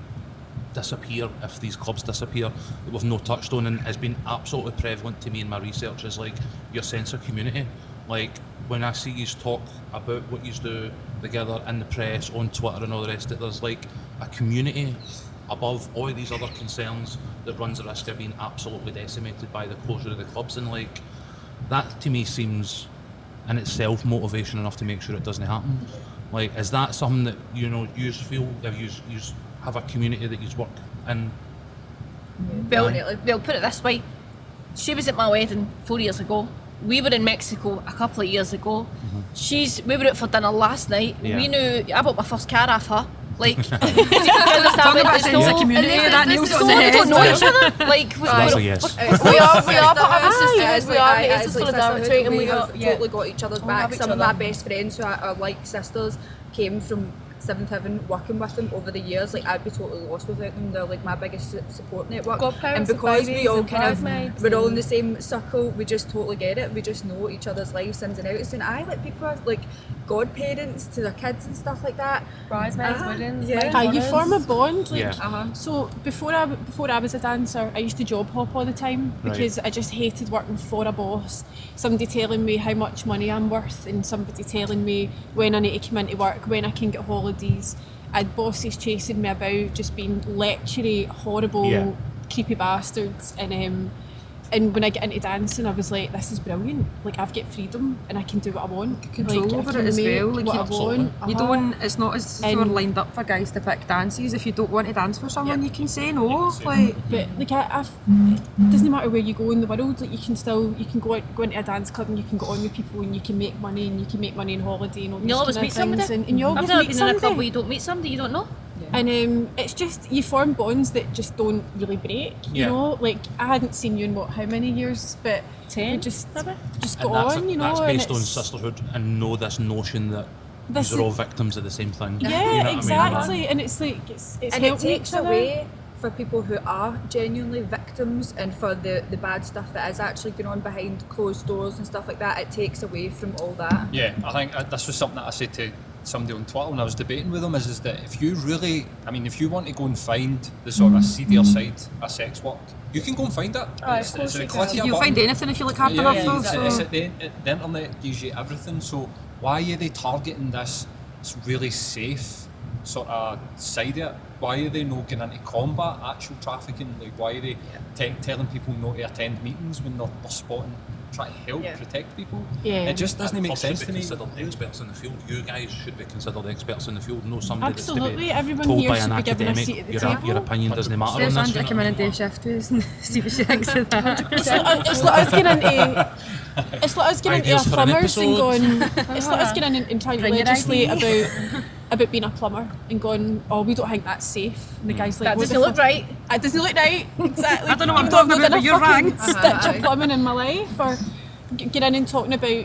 disappear if these clubs disappear that we've no touched on, and has been absolutely prevalent to me in my research, is like your sense of community. Like when I see you talk about what you do together in the press, on Twitter and all the rest of it, there's like a community above all these other concerns that runs the risk of being absolutely decimated by the closure of the clubs, and like that to me seems in itself motivation enough to make sure it doesn't happen? Like, is that something that you feel that you have a community that you work in? Well, put it this way. She was at my wedding 4 years ago. We were in Mexico a couple of years ago. We were out for dinner last night. Yeah. We knew I bought my first car off her. Like, Talk about sense of community, that nails it on the we head. don't know each other. Like, That's a yes. We are part of a It's sisterhood. We are it's it's like solidarity, sisterhood, and we we have are totally got each other's We have back. each Some of my other. best friends who are like sisters came from Seventh Heaven, working with them over the years. Like, I'd be totally lost without them. They're like my biggest support network. Godparents And because and we all bridesmaids kind and of, bridesmaids we're all in and- the same circle, we just totally get it. We just know each other's lives ins and outs. And people are like godparents to their kids and stuff like that. Bridesmaids, weddings, yeah. wedding You honours. form a bond. Like, Yeah. So before I was a dancer, I used to job hop all the time because I just hated working for a boss. Somebody telling me how much money I'm worth, and somebody telling me when I need to come into work, when I can get holidays. I had bosses chasing me about, just being lectury, horrible, Yeah. creepy bastards. And when I get into dancing, I was like, this is brilliant. Like, I've got freedom and I can do what I want. Control like, I over can it as make well. Like, what I absolutely. want. You don't. It's not as if you're And- lined up for guys to pick dances. If you don't want to dance for someone, you can say no. Like, But like it doesn't matter where you go in the world. Like, you can go into a dance club and you can go on with people and you can make money and you can make money on holiday and all these You'll always kind of meet somebody. things. And you always I've never meet been in a club somebody. where you don't meet somebody you don't know. And it's just, you form bonds that just don't really break. You Yeah. know, like, I hadn't seen you in how many years, but 10, we just maybe? go And on. You know, that's and based on it's- sisterhood and this notion that This these are all is- victims of the same thing. Yeah, You know what I mean? exactly. And it's like it's And it helping takes each other. away for people who are genuinely victims, and for the bad stuff that is actually going on behind closed doors and stuff like that. It takes away from all that. Yeah, I think this was something that I said to somebody on Twitter when I was debating with them, is that if you really, if you want to go and find the sort of seedier side of sex work, you can go and find it. Aye, It's of course a you click can. of a you'll button. find anything if you look hard Yeah, enough. yeah, though, it's so. the internet gives you everything, so why are they targeting this really safe sort of side of it? Why are they not getting into combat actual trafficking? Like, why are they telling people not to attend meetings when they're spotting, trying to help protect people? Yeah. It just doesn't make Us sense should to be me. considered experts in the field. You guys should be considered experts in the field. No somebody Absolutely, that's to everyone be told here by should an be given a academic. seat at the Your table. opinion doesn't matter on There's this. Andrea come in and do a shift with us and see what she thinks of that. It's like us getting into. It's like us getting into Ideas a for an plumbers and episode. going. It's like us getting in and trying to Bring your legislate ID. about being a plumber and going, oh, we don't think that's safe. And the guy's like, That what doesn't the look fuck? right. It doesn't look right. Exactly. I don't know what I'm I've talking not about, done but you're a fucking wrong. stitch of plumbing in my life, or get in and talking about.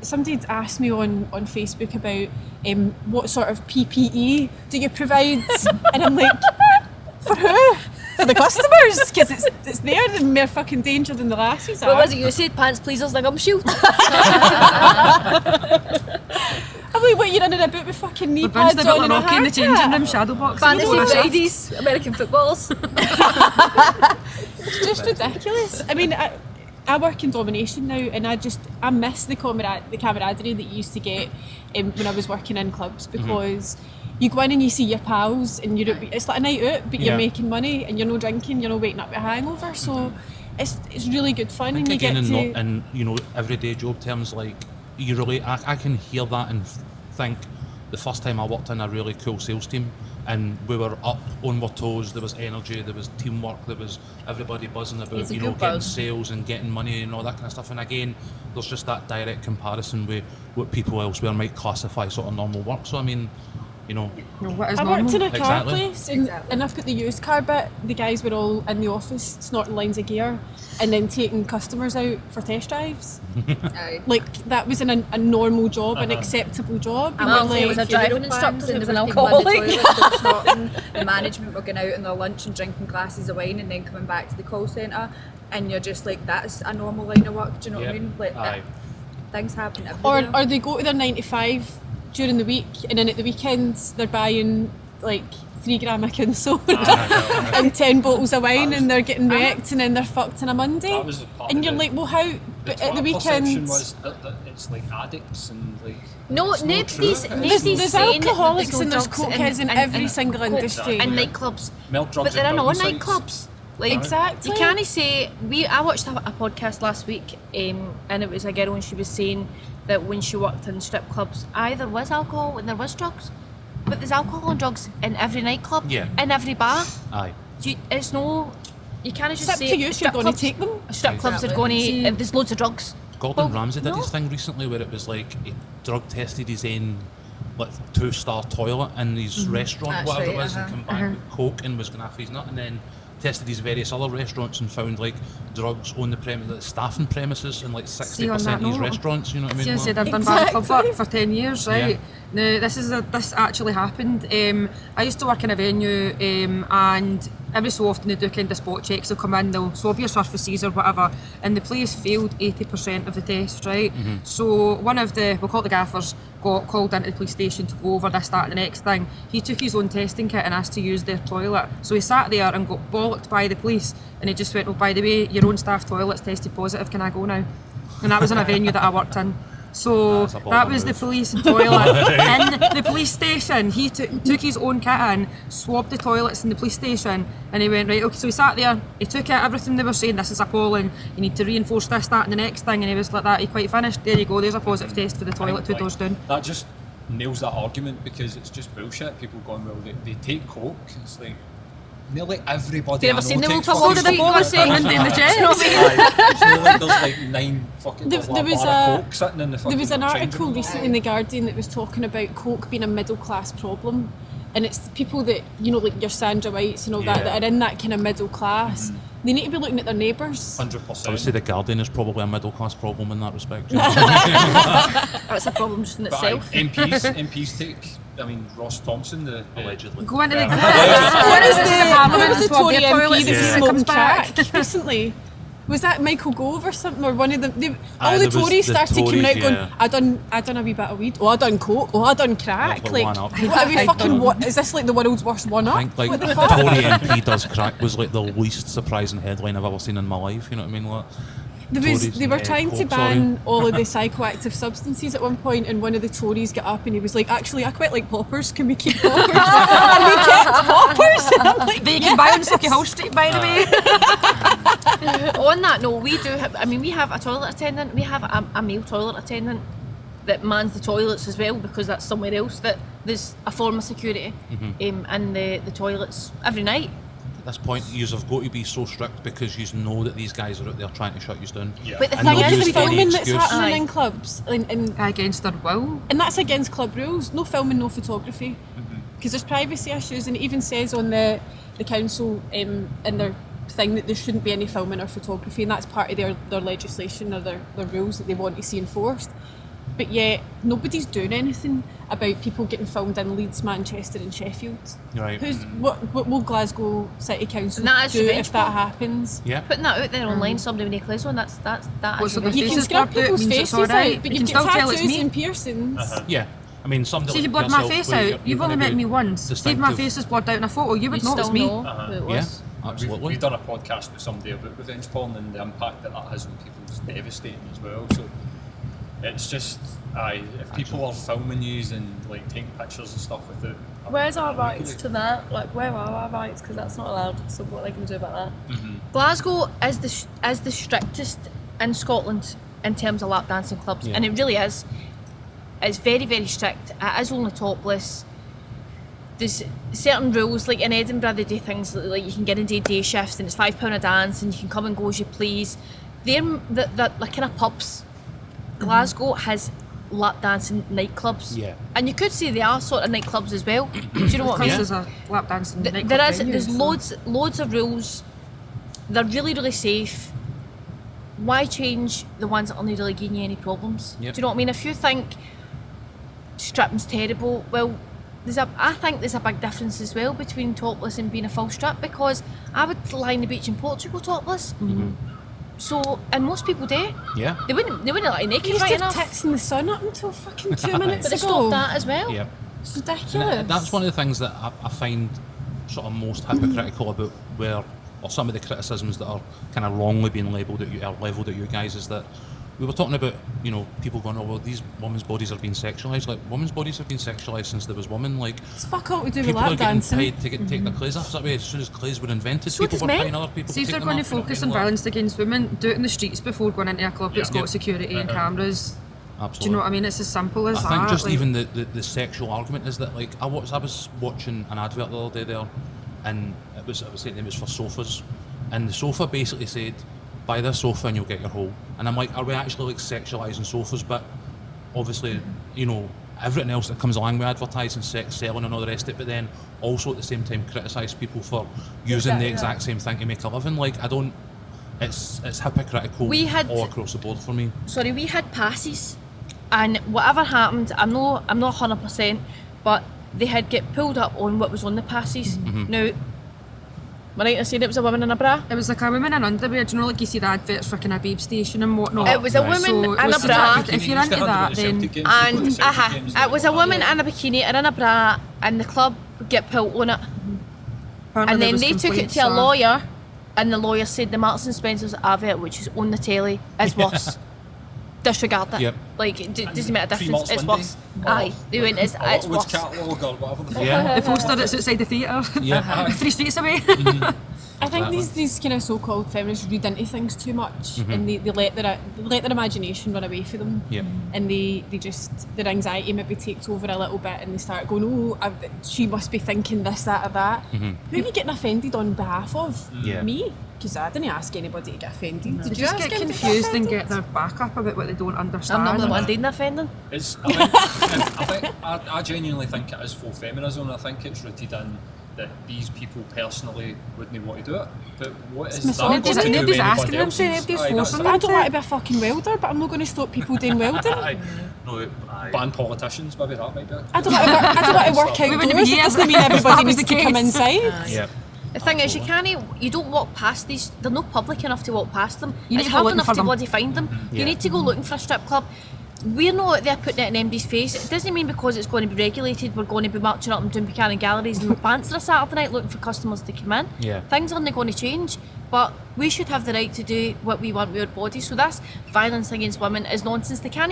Somebody had asked me on Facebook about what sort of PPE do you provide, and I'm like, for who? For the customers, because it's there in more fucking danger than the lasses are. What was it you said? Pants, pleasers, and a gum shield. I'm like, what, you're in and about with fucking knee We're bounced pads about on and a Rocky in the changing haircut? room, shadow box. Fantasy Fridays, American footballers. It's just ridiculous. I mean, I work in domination now, and I miss the camaraderie that you used to get when I was working in clubs, because you go in and you see your pals, and it's like a night out, but you're Yeah. making money, and you're no drinking, you're not waking up with a hangover, so it's really good fun, I and think you again, get to. in everyday job terms, like you really, I can hear that and think the first time I worked in a really cool sales team, and we were up on our toes. There was energy, there was teamwork, there was everybody buzzing about It's a getting good buzz. sales and getting money and all that kind of stuff. And again, there's just that direct comparison with what people elsewhere might classify sort of normal work. So I mean, What is I worked in normal? a car Exactly. place, and I've got the used car bit. The guys were all in the office snorting lines of gear and then taking customers out for test drives. Aye. Like, that was a normal job, an acceptable job. And Mum we're said it was like, a driving Plans, instructor and that was there an was people in the alcoholic. toilets that were snorting. The management were going out on their lunch and drinking glasses of wine and then coming back to the call centre, and you're just like, that's a normal line of work, do you know what I Yep. mean? Like, Aye. things happen everywhere. or they go to their 9 to 5 during the week, and then at the weekends they're buying like 3 gram of soda and 10 bottles of wine, and they're getting wrecked, and then they're fucked on a Monday. That was part And of you're the- like, well, how? The But at the Twitter perception weekends, was that it's like addicts and like. No, it's not nobody's true. there's saying that alcoholics there's no and there's drugs cokeheads in every single industry. and nightclubs. Milk, drugs But there are and no building sites. nightclubs. Like, Exactly. You can't say I watched a podcast last week, and it was a girl, and she was saying that when she worked in strip clubs, there was alcohol and there was drugs, but there's alcohol and drugs in every nightclub, Yeah. in every bar. Aye. It's no. You can't just It's up say to you if you're strip going to clubs- take them. Strip clubs are Exactly. going See- to. There's loads of drugs. Gordon Well, Ramsay did no. his thing recently where it was like he drug tested his own like 2-star toilet in his restaurant, That's whatever right, it was, and come back with coke and was going after his nut, and then tested his various other restaurants and found like drugs on the premise, like, staffing premises in like 60% on that of his note, restaurants. You know what I mean? See, I Like- said I've done bar club Exactly. work for 10 years, right? Yeah. Now, this actually happened. I used to work in a venue, and every so often they do kind of spot checks. They'll come in, they'll swab your surfaces or whatever, and the place failed 80% of the test, right? So one of we'll call it the gaffers, got called into the police station to go over this, that, and the next thing. He took his own testing kit and asked to use their toilet. So he sat there and got bollocked by the police, and he just went, "Oh, by the way, your own staff toilet's tested positive. Can I go now?" And that was in a venue that I worked in. So That's a baller that was the move. police toilet in the police station. He took his own kit in, swabbed the toilets in the police station, and he went, right, okay, so he sat there, he took it, everything they were saying, this is appalling, you need to reinforce this, that, and the next thing, and he was like that, he quite finished, there you go, there's a positive test for the toilet, 2 Like, doors down. That just nails that argument because it's just bullshit. People going, well, they take coke. It's like nearly everybody. You ever I know seen the takes Wolf of fucking Wall So did the Street? police say Monday in the jet? Aye. It's not like there's like 9 fucking There there's like was a bar a- of coke sitting in the fucking There was an changing article room. recently in The Guardian that was talking about coke being a middle class problem. And it's the people that, you know, like your Sandra Whites and all that are in that kind of middle class. They need to be looking at their neighbours. 100%. I would say the Guardian is probably a middle class problem in that respect. you know? That's a problem just in But aye, itself. MPs take. I mean, Ross Thompson, the Allegedly. Go into the... Who was the swab Tory their MP toilets that and see was if it comes smoking back? crack recently? Was that Michael Gove or something, or one of them? Aye, All the there was Tories the started coming Tories, out going, yeah. I done a wee bit of weed. Oh, I done coke. Oh, I done crack. That's Like, like one up. what are we fucking? What is this like the world's worst one up? I think like What the fuck? Tory MP does crack was like the least surprising headline I've ever seen in my life. You know what I mean? Like, Tories They were and, trying to coke, sorry. ban all of the psychoactive substances at one point, and one of the Tories got up and he was like, "Actually, I quite like poppers. Can we keep poppers?" And we kept poppers. And I'm like, That you can buy on Sucky Hall Street, by the way. On that note, we do have, we have a toilet attendant, we have a male toilet attendant that mans the toilets as well, because that's somewhere else that there's a form of security in the toilets every night. At this point, you have got to be so strict because you know that these guys are out there trying to shut you down. Yeah. But the And thing they'll is, use the we any filming that's excuse. happening Aye. in clubs, and Against their will. and that's against club rules. No filming, no photography, because there's privacy issues, and it even says on the council in their thing that there shouldn't be any filming or photography, and that's part of their legislation or their rules that they want to see enforced. But yet nobody's doing anything about people getting filmed in Leeds, Manchester, and Sheffield. Right. What will Glasgow City Council And that is do revenge if that porn. happens? Yeah. Putting that out there online, somebody with no clothes on, that What's is up, revenge. You can Faces scrub blurred out people's means it's faces alright. out, but You you can get still tell it's tattoos me. and piercings. Yeah. I mean, somebody See, like you blurred my yourself, face where out. You've only met me once. Steve, my face is blurred out in a photo. You would You know it's still me. know who it Yeah, was. absolutely. We've done a podcast with somebody about revenge porn and the impact that has on people is devastating as well. So it's just, if people are filming you and like taking pictures and stuff with it. Where's our rights to that? Like, where are our rights? Because that's not allowed. So what are they going to do about that? Glasgow is the strictest in Scotland in terms of lap dancing clubs, Yeah. and it really is. It's very, very strict. It is only topless. There's certain rules, like in Edinburgh, they do things like you can get into day shifts and it's £5 a dance, and you can come and go as you please. They're kind of pubs. Glasgow has lap dancing nightclubs, Yeah. and you could say they are sort of nightclubs as well. Do you know what I mean? Because there's a lap dancing nightclub There is. venue, There's so- loads of rules. They're really, really safe. Why change the ones that aren't really giving you any problems? Yep. Do you know what I mean? If you think stripping's terrible, well, I think there's a big difference as well between topless and being a full strip, because I would lie on the beach in Portugal topless. So, and most people do. Yeah. They wouldn't lie You naked used right to have enough. tits in the sun up until fucking 2 minutes But they ago. stopped that as well. Yeah. It's And ridiculous. that's one of the things that I find sort of most hypocritical about or some of the criticisms that are kind of wrongly being labelled at you or levelled at you guys is that we were talking about, you know, people going, oh well, these women's bodies are being sexualised. Like, women's bodies have been sexualised since there was women. Like, It's fuck all to do with people are lap getting dancing. paid to take their clothes off. That way, as soon as clothes were invented, So people does were men. paying other people See, to if take they're them going to off, you know what I focus mean? on Like, violence against women, do it in the streets before going into a club that's got Yeah. security and cameras. absolutely. Do you know what I mean? It's as simple as I that. think just like- even the sexual argument is that, like, I was watching an advert the other day there, and I was saying it was for sofas, and the sofa basically said, buy this sofa and you'll get your whole. And I'm like, are we actually like sexualising sofas? But obviously, you know, everything else that comes along with advertising, sex selling and all the rest of it, but then also at the same time criticise people for using the exact same thing to make a living. Like, I don't, it's hypocritical We had- all across the board for me. Sorry, we had passes, and whatever happened, I'm not 100%, but they had get pulled up on what was on the passes. Now, am I right in saying it was a woman in a bra? It was like a woman in underwear. Do you know, like you see the adverts for kind of Babe Station and whatnot? It was a Nice. woman So in a was bra, that- if you're into that, then and it was a woman in a bikini and in a bra, and the club would get pulled on it. apparently And there then was they took it complaints, to a so- lawyer, and the lawyer said the Marks and Spencer's advert, which is on the telly, is worse. Disregard it. Yep. Like, it doesn't make a Three difference. Malts It's Monday. worse. Aye, they went, it's Woods worse. catalogue or whatever the fuck. Yeah. The poster that's outside the theatre, Yeah. 3 streets away. I think Exactly. these kind of so-called feminists read into things too much, and they let their imagination run away from them. Yeah. And they just, their anxiety maybe takes over a little bit, and they start going, oh, she must be thinking this, that, or that. Who are you getting offended on behalf of? Yeah. Me? Because I didn't ask anybody to get offended. They Did you just ask get anybody to confused and offended? get their back up about what they don't understand. I'm not the one doing the offending. It's, I genuinely think it is full feminism, and I think it's rooted in that these people personally wouldn't want to do it. But what is that misogyny. got to do with Nobody's asking anybody them to, else's? nobody's Aye, that's forcing it. them. I don't want to be a fucking welder, but I'm not going to stop people doing welding. Aye. No, aye. Ban politicians, maybe that might be. I don't want to work We wouldn't be outdoors. It here doesn't mean if that everybody was needs the to come case. inside. Yeah. The thing is, you don't walk past these. They're not public enough to walk past them. You need It's to go hard looking enough for to them. bloody find them. Yeah. You need to go looking for a strip club. We're not out there putting it in anybody's face. It doesn't mean because it's going to be regulated, we're going to be marching up and doing Buchanan galleries and pants on a Saturday night looking for customers to come in. Yeah. Things aren't going to change, but we should have the right to do what we want with our bodies. So that's violence against women is nonsense. They can't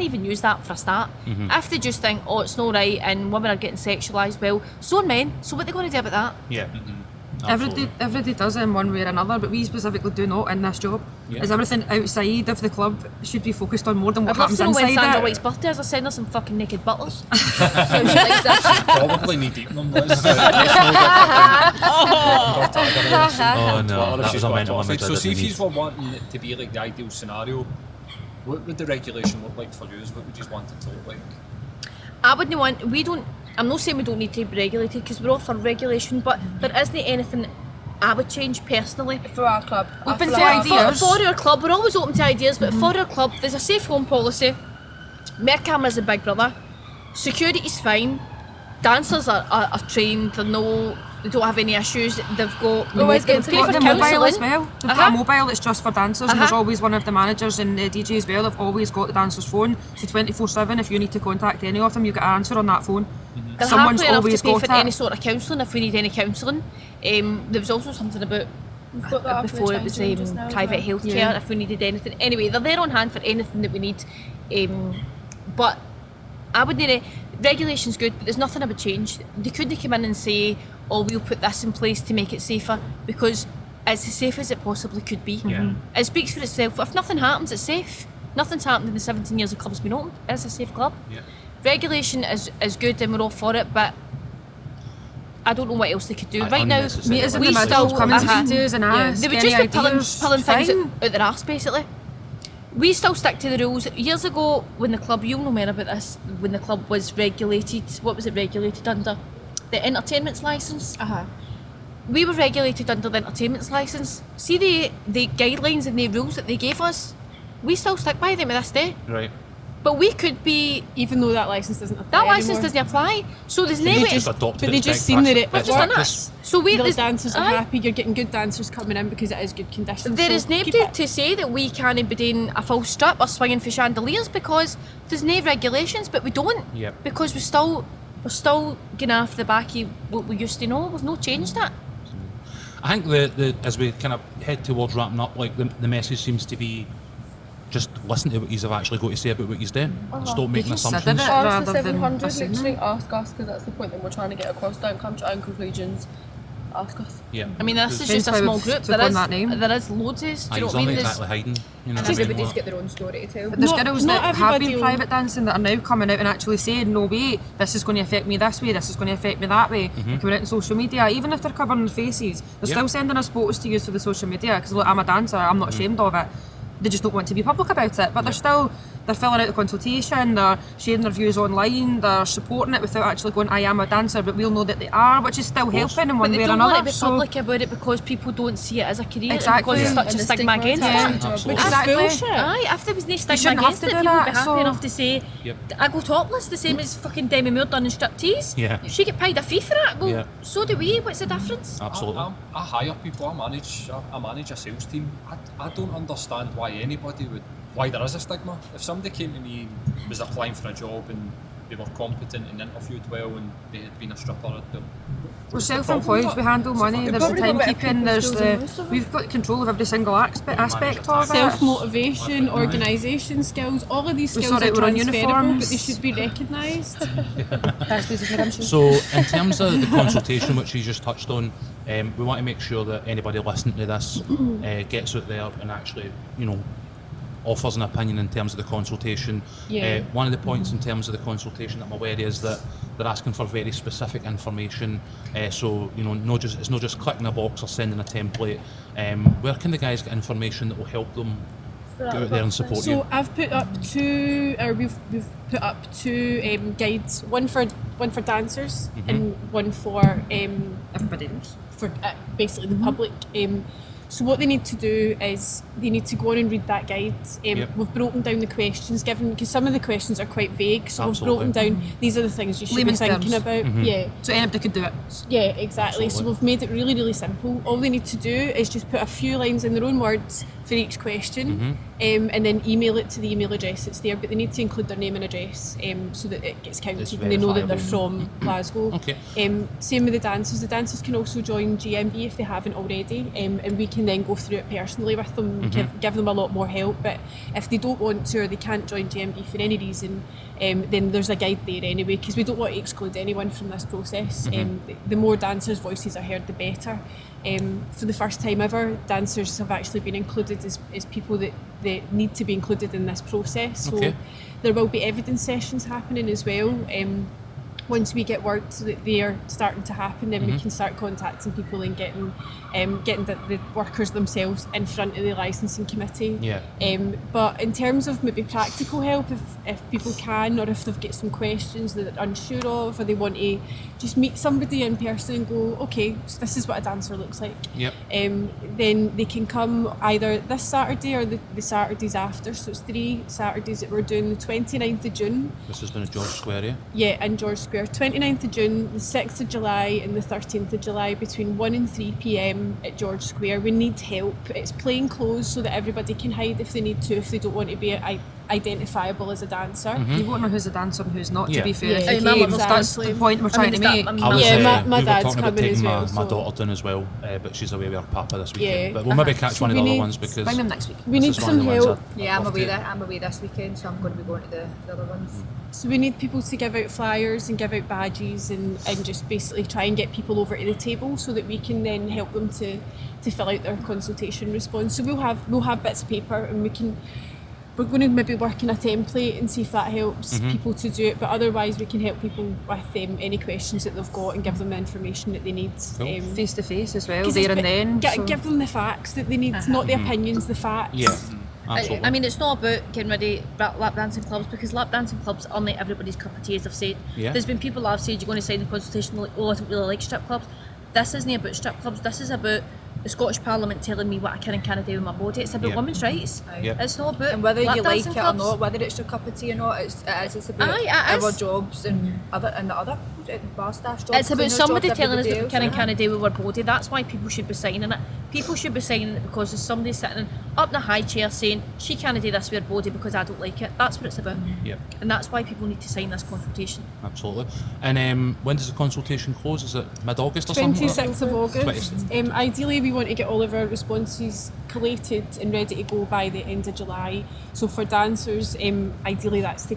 even use that for a start. If they just think, oh, it's not right and women are getting sexualised, well, so are men. So what are they going to do about that? Yeah. Everybody does it in one way or another, but we specifically do not in this job. Yeah. Is everything outside of the club should be focused on more than what I'd love happens to know when inside Sandra it. White's birthday is. I send her some fucking naked butlers. So she likes that. Probably knee deep in them. Liz. Oh no, that was a mental image. I So see if didn't you need. were wanting it to be like the ideal scenario, what would the regulation look like for you? What would you want it to look like? I wouldn't want. We don't. I'm not saying we don't need to be regulated because we're all for regulation, but there isn't anything I would change personally. For our club. Open For to our- ideas. For our club, we're always open to ideas, but for our club, there's a safe home policy. Mer cameras and Big Brother. Security's fine. Dancers are trained. They don't have any issues. They've got. Always they get to pay go for the mobile as counselling. well. They've got a mobile that's just for dancers, and there's always one of the managers and the DJ as well. They've always got the dancer's phone. So 24/7, if you need to contact any of them, you get an answer on that phone. They're Someone's happy enough always to pay got for any it. sort of counselling if we need any counselling. There was also something about We've got that up in the before it was change room just now as private well. healthcare if we needed anything. Anyway, they're there on hand for anything that we need. But I would need regulation's good, but there's nothing I would change. They couldn't come in and say, "Oh, we'll put this in place to make it safer," because it's as safe as it possibly could be. Yeah. It speaks for itself. If nothing happens, it's safe. Nothing's happened in the 17 years the club's been open. It's a safe club. Yeah. Regulation is good and we're all for it, but I don't know what else they could do. Right now, Unnecessary. Meet us in we the still middle, come and uh-huh. speak to us and ask They would any just be pulling ideas. things Fine. out their arse, basically. We still stick to the rules. Years ago, when the club, you'll know more about this, when the club was regulated, what was it regulated under? The entertainment's licence. We were regulated under the entertainment's licence. See the guidelines and the rules that they gave us? We still stick by them to this day. Right. But we could be, Even though that licence doesn't apply that licence anymore. doesn't apply. So there's no They way. just adopted but it they as just best seen that practice- it best Just done practice. this. So we The there's- dancers are aye. happy, you're getting good dancers coming in because it is good conditions. There so is keep nobody it. to say that we can't be doing a full strip or swinging for chandeliers because there's no regulations, but we don't. Yep. Because we're still going after the back of what we used to know. We've not changed that. I think the as we kind of head towards wrapping up, like the message seems to be just listen to what you've actually got to say about what you're doing. Stop making consider assumptions. it. Ask rather the than 700, assuming. literally ask us, because that's the point that we're trying to get across. Don't come to your own conclusions. Ask us. Yeah. I mean, this is Hence just a why small we've group. took on that name. There is loads of us. Do you know He's what I not mean? There's- exactly hiding. You know And what I mean? everybody's Like- got their own story to tell. But there's Not- girls not that have everybody been will- private dancing that are now coming out and actually saying, no, wait, this is going to affect me this way, this is going to affect me that way. They're coming out on social media, even if they're covering their faces, they're Yeah. still sending us photos to use for the social media because, look, I'm a dancer, I'm not ashamed of it. They just don't want to be public about it, but they're filling out the consultation, they're sharing their views online, they're supporting it without actually going, I am a dancer, but we'll know that they are, which is still helping in But one they way or don't another. want to be So- public about it because people don't see it as a career. Exactly. And because Yeah. there's such And a the stigma stigma against attached it. to it. Absolutely. Which is Exactly. bullshit. Aye, if there was no stigma shouldn't have against to it, do people would be that, happy so- enough to say, Yep. I go topless, the same as fucking Demi Moore done in striptease. Yeah. She get paid a fee for it. Well, Yeah. so do we. What's the difference? Absolutely. I hire people. I manage a sales team. I don't understand why why there is a stigma. If somebody came to me and was applying for a job and they were competent and interviewed well and they had been a stripper, We're self-employed, we handle money, there's the Probably got better timekeeping, people there's skills than most of them. we've got control of every single aspect of it. Self-motivation, organisation skills, all of these We skills sort are out our own transferable, but they uniforms. should be recognised. So, in terms of the consultation, which you just touched on, we want to make sure that anybody listening to this gets out there and actually, offers an opinion in terms of the consultation. Yeah. One of the points in terms of the consultation that I'm aware is that they're asking for very specific information. So, it's not just clicking a box or sending a template. Where can the guys get information that will help them go out there and support you? So I've put up we've put up two guides, one for dancers and one for Everybody else. for basically the public. So what they need to do is they need to go on and read that guide. Yep. We've broken down the questions given, because some of the questions are quite vague. So Absolutely. we've broken down, these are the things you should Layman's be thinking terms. about. Yeah. So anybody could do it. Yeah, exactly. So Absolutely. we've made it really, really simple. All they need to do is just put a few lines in their own words for each question, and then email it to the email address that's there. But they need to include their name and address, so that it gets counted It's and they know that they're verifiable. from Glasgow. Okay. Same with the dancers. The dancers can also join GMB if they haven't already, and we can then go through it personally with them, give them a lot more help. But if they don't want to or they can't join GMB for any reason, then there's a guide there anyway, because we don't want to exclude anyone from this process. The more dancers' voices are heard, the better. For the first time ever, dancers have actually been included as people that need to be included in this process. So Okay. there will be evidence sessions happening as well. Once we get word that they are starting to happen, then we can start contacting people and getting the workers themselves in front of the licensing committee. Yeah. But in terms of maybe practical help, if people can, or if they've got some questions that they're unsure of, or they want to just meet somebody in person and go, okay, so this is what a dancer looks like. Yep. Then they can come either this Saturday or the Saturdays after. So it's 3 Saturdays that we're doing, the 29th of June. This is down at George Square, yeah? Yeah, in George Square. 29th of June, the 6th of July and the 13th of July between 1 and 3 p.m. at George Square. We need help. It's plain clothes so that everybody can hide if they need to, if they don't want to be identifiable as a dancer. You won't know who's a dancer and who's not, Yeah. to be fair. Yeah, If you exactly. came, that's the point we're trying to make. I was, Yeah, my we were dad's talking about coming taking as my, well, my so- daughter down as well, but she's away with her papa this weekend. Yeah. But we'll maybe catch So one of the we other need- ones because Bring them next week. We this need is one some of the ones help. that Yeah, I'd love to- I'm away this weekend, so I'm going to be going to the other ones. So we need people to give out flyers and give out badges and just basically try and get people over to the table so that we can then help them to fill out their consultation response. So we'll have bits of paper and we're going to maybe work in a template and see if that helps people to do it, but otherwise we can help people with any questions that they've got and give them the information that they need. Cool. Face to face as well, 'cause there it's and then. so- Give them the facts that they need, not the opinions, the facts. Yeah, absolutely. I mean, it's not about getting rid of lap dancing clubs, because lap dancing clubs aren't like everybody's cup of tea, as I've said. Yeah. There's been people that have said you're going to sign the consultation, like, oh, I don't really like strip clubs. This isn't about strip clubs. This is about the Scottish Parliament telling me what I can and can't do with my body. It's about Yeah. women's rights. Yeah. It's not about And whether lap you like dancing it or clubs. not, whether it's your cup of tea or not, it's about Aye, it our is. jobs and the other bar staff jobs. It's about cleaners' somebody jobs, telling us everybody what we can and else. can't do with our body. That's why people should be signing it. People should be signing it because there's somebody sitting up in a high chair saying she can't do this with her body because I don't like it. That's what it's about. Yeah, And that's why people need to sign this consultation. absolutely. And when does the consultation close? Is it mid-August or something? 26th of August. Ideally we want to get all of our responses collated and ready to go by the end of July. So for dancers, ideally that's the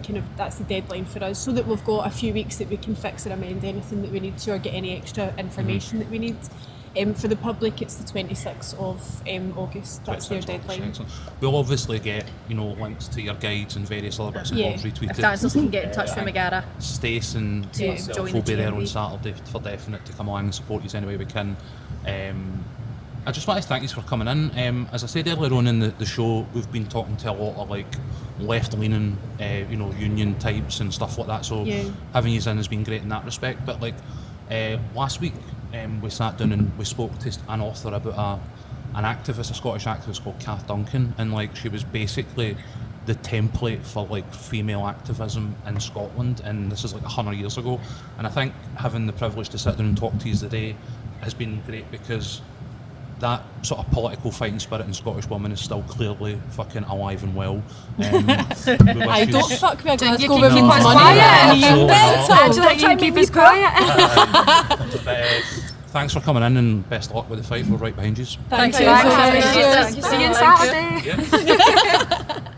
deadline for us, so that we've got a few weeks that we can fix and amend anything that we need to, or get any extra information that we need. For the public, it's the 26th of August. That's their 26th August, deadline. excellent. We'll obviously get, you know, links to your guides and various other bits and Yeah. bobs retweeted. If dancers can get in touch with Megara. Stace and To myself join will the be there on GMB. Saturday for definite to come along and support you any way we can. I just want to thank you for coming in. As I said earlier on in the show, we've been talking to a lot of like left-leaning, union types and stuff like that. So Yeah. having you in has been great in that respect. But like last week, we sat down and we spoke to an author about an activist, a Scottish activist called Kath Duncan, and like she was basically the template for like female activism in Scotland, and this is like 100 years ago. And I think having the privilege to sit down and talk to you today has been great, because that sort of political fighting spirit in Scottish women is still clearly fucking alive and well. I don't fuck with Don't you Glasgow keep women's us money. quiet? You Absolutely better. not. Angela, try and keep us quiet. Thanks for coming in, and best of luck with the fight. We're right behind you. Thank you. Thanks. Cheers. See you on Saturday. Yeah.